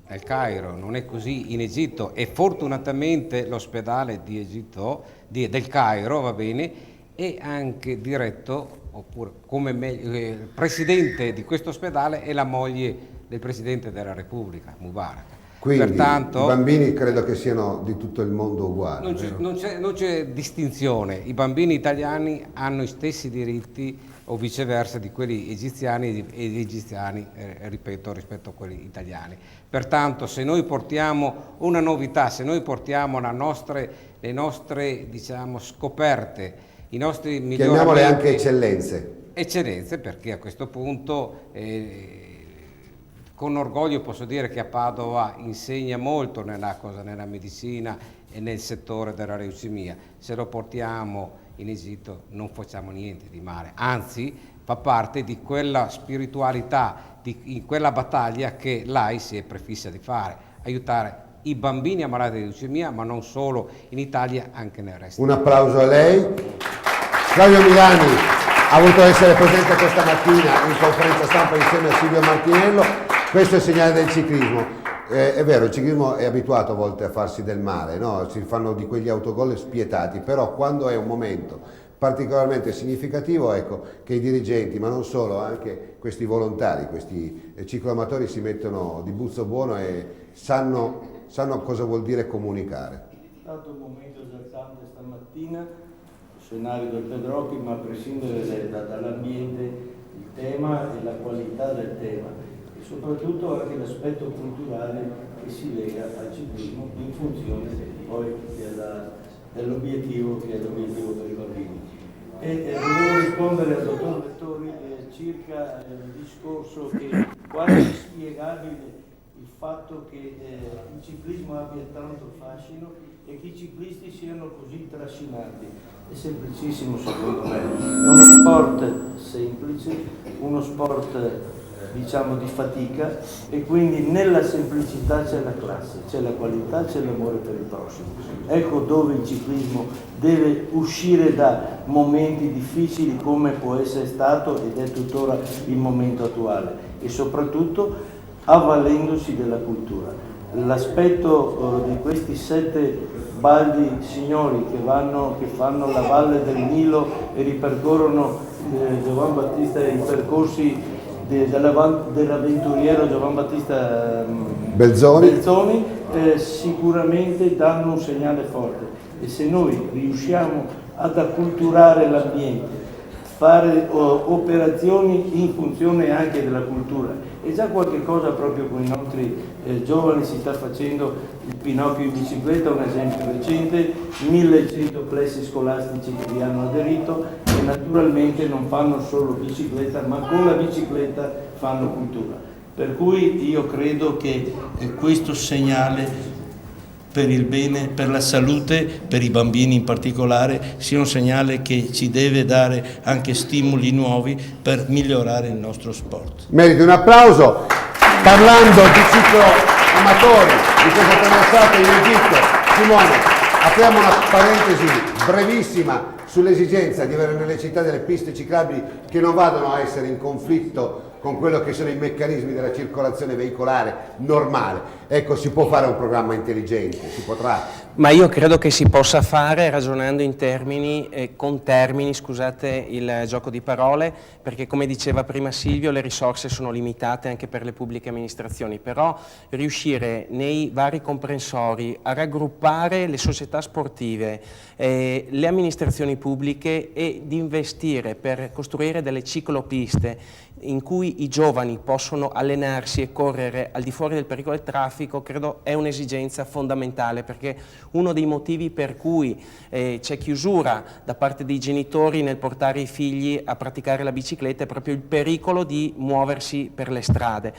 al Cairo, non è così in Egitto e fortunatamente l'ospedale di Egitto, del Cairo, va bene, è anche diretto, oppure come il presidente di questo ospedale è la moglie del Presidente della Repubblica, Mubarak. Quindi pertanto, i bambini credo che siano di tutto il mondo uguali. Non c'è distinzione, i bambini italiani hanno i stessi diritti o viceversa di quelli egiziani e gli egiziani, ripeto, rispetto a quelli italiani. Pertanto se noi portiamo una novità, se noi portiamo le nostre diciamo, scoperte, i nostri miglioramenti, chiamiamole anche eccellenze. Eccellenze, perché a questo punto con orgoglio posso dire che a Padova insegna molto nella medicina e nel settore della leucemia. Se lo portiamo in Egitto non facciamo niente di male, anzi fa parte di quella spiritualità, in quella battaglia che l'AI si è prefissa di fare, aiutare i bambini ammalati di leucemia, ma non solo in Italia, anche nel resto. Un applauso a lei. Claudio Milani ha voluto essere presente questa mattina in conferenza stampa insieme a Silvio Martinello. Questo è il segnale del ciclismo. È vero, il ciclismo è abituato a volte a farsi del male, no? Si fanno di quegli autogol spietati, però quando è un momento particolarmente significativo, ecco, che i dirigenti, ma non solo, anche questi volontari, questi cicloamatori si mettono di buzzo buono e sanno cosa vuol dire comunicare. È stato un momento esaltante stamattina, il scenario del Pedrocchi, ma a prescindere dall'ambiente, il tema e la qualità del tema e soprattutto anche l'aspetto culturale che si lega al ciclismo in funzione poi dell'obiettivo che è l'obiettivo per i bambini. Volevo rispondere al dottor Vettori circa il discorso che è quasi inspiegabile il fatto che il ciclismo abbia tanto fascino e che i ciclisti siano così trascinanti. È semplicissimo secondo me, è uno sport semplice, uno sport diciamo di fatica e quindi nella semplicità c'è la classe, c'è la qualità, c'è l'amore per il prossimo. Ecco dove il ciclismo deve uscire da momenti difficili come può essere stato ed è tuttora il momento attuale e soprattutto avvalendosi della cultura. L'aspetto di questi 7 baldi signori che fanno la valle del Nilo e ripercorrono Giovan Battista, i percorsi dell'avventuriero Giovan Battista Belzoni sicuramente danno un segnale forte e se noi riusciamo ad acculturare l'ambiente, fare operazioni in funzione anche della cultura. E già qualche cosa proprio con i nostri giovani si sta facendo, il Pinocchio in bicicletta, un esempio recente, 1100 plessi scolastici che vi hanno aderito e naturalmente non fanno solo bicicletta, ma con la bicicletta fanno cultura. Per cui io credo che questo segnale per il bene, per la salute, per i bambini in particolare, sia un segnale che ci deve dare anche stimoli nuovi per migliorare il nostro sport. Meriti un applauso. Parlando di ciclo amatori, di questa traversata in Egitto, Simone, apriamo una parentesi brevissima sull'esigenza di avere nelle città delle piste ciclabili che non vadano a essere in conflitto con quello che sono i meccanismi della circolazione veicolare normale. Ecco, si può fare un programma intelligente, si potrà. Ma io credo che si possa fare ragionando in termini, con termini, scusate il gioco di parole, perché come diceva prima Silvio le risorse sono limitate anche per le pubbliche amministrazioni, però riuscire nei vari comprensori a raggruppare le società sportive, le amministrazioni pubbliche e di investire per costruire delle ciclopiste in cui i giovani possono allenarsi e correre al di fuori del pericolo del traffico, credo è un'esigenza fondamentale, perché uno dei motivi per cui c'è chiusura da parte dei genitori nel portare i figli a praticare la bicicletta è proprio il pericolo di muoversi per le strade.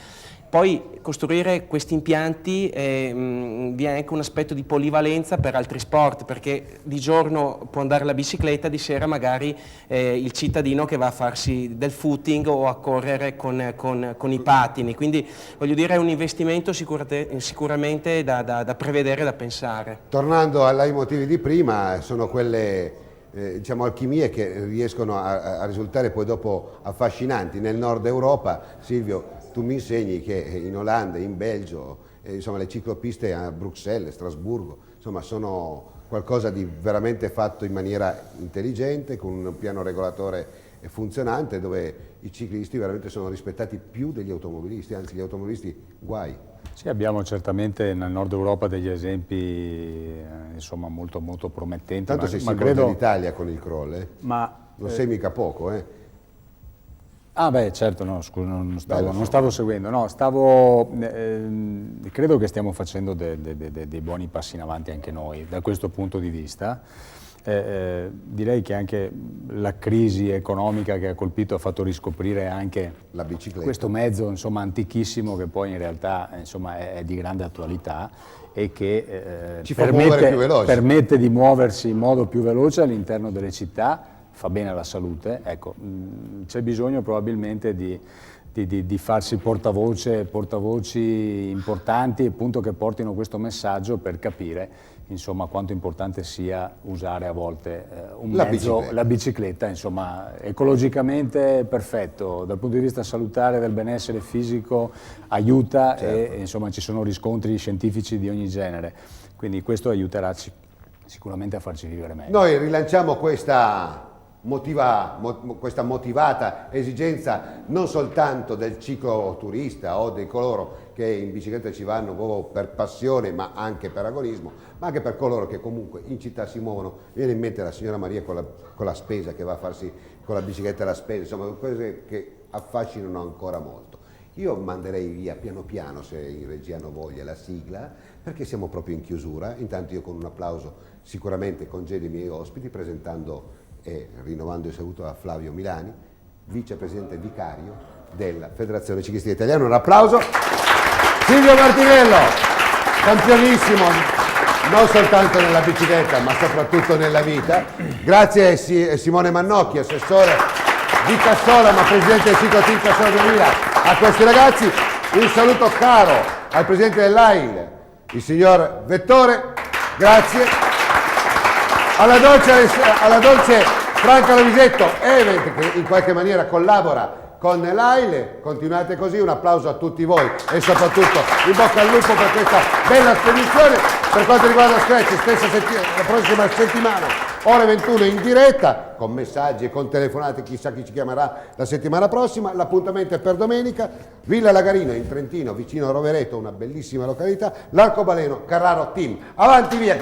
Poi costruire questi impianti vi è anche un aspetto di polivalenza per altri sport, perché di giorno può andare la bicicletta, di sera magari il cittadino che va a farsi del footing o a correre con i pattini, quindi voglio dire è un investimento sicuramente da prevedere, da pensare. Tornando ai motivi di prima, sono quelle diciamo alchimie che riescono a risultare poi dopo affascinanti. Nel nord Europa, Silvio, tu mi insegni che in Olanda, in Belgio, insomma, le ciclopiste a Bruxelles, Strasburgo, insomma, sono qualcosa di veramente fatto in maniera intelligente, con un piano regolatore funzionante, dove i ciclisti veramente sono rispettati più degli automobilisti, anzi gli automobilisti guai. Sì, abbiamo certamente nel nord Europa degli esempi insomma, molto promettenti. Tanto sei simbolo dell'Italia con il crawl, non sei mica poco, Ah beh, certo, no, scusa, non stavo seguendo, no, credo che stiamo facendo dei buoni passi in avanti anche noi da questo punto di vista. Direi che anche la crisi economica che ha colpito ha fatto riscoprire anche la bicicletta, questo mezzo insomma, antichissimo che poi in realtà insomma, è di grande attualità e che ci fa muovere più veloci. Permette di muoversi in modo più veloce all'interno delle città, fa bene alla salute, ecco, c'è bisogno probabilmente di farsi portavoci importanti appunto che portino questo messaggio per capire insomma quanto importante sia usare a volte la bicicletta, insomma ecologicamente perfetto, dal punto di vista salutare del benessere fisico aiuta, certo. E insomma ci sono riscontri scientifici di ogni genere, quindi questo aiuterà sicuramente a farci vivere meglio. Noi rilanciamo questa motivata esigenza non soltanto del cicloturista o di coloro che in bicicletta ci vanno proprio per passione ma anche per agonismo, ma anche per coloro che comunque in città si muovono. Mi viene in mente la signora Maria con la spesa, che va a farsi con la bicicletta la spesa, insomma cose che affascinano ancora molto. Io manderei via piano piano, se in regia hanno voglia, la sigla, perché siamo proprio in chiusura. Intanto io con un applauso sicuramente congedo i miei ospiti presentando e rinnovando il saluto a Flavio Milani, vicepresidente vicario della Federazione Ciclistica Italiana. Un applauso. Silvio Martinello, campionissimo, non soltanto nella bicicletta ma soprattutto nella vita. Grazie Simone Mannocchi, assessore di Cassola ma presidente del Cicloteam Cassola 2000, a questi ragazzi. Un saluto caro al presidente dell'AIL, il signor Vettore, grazie. Alla dolce Franca Lovisetto, Event, che in qualche maniera collabora con l'AIL. Continuate così, un applauso a tutti voi e soprattutto in bocca al lupo per questa bella spedizione. Per quanto riguarda Scratch, la prossima settimana, ore 21 in diretta, con messaggi e con telefonate, chissà chi ci chiamerà la settimana prossima. L'appuntamento è per domenica, Villa Lagarino in Trentino, vicino a Rovereto, una bellissima località, l'Arcobaleno Carraro Team. Avanti via!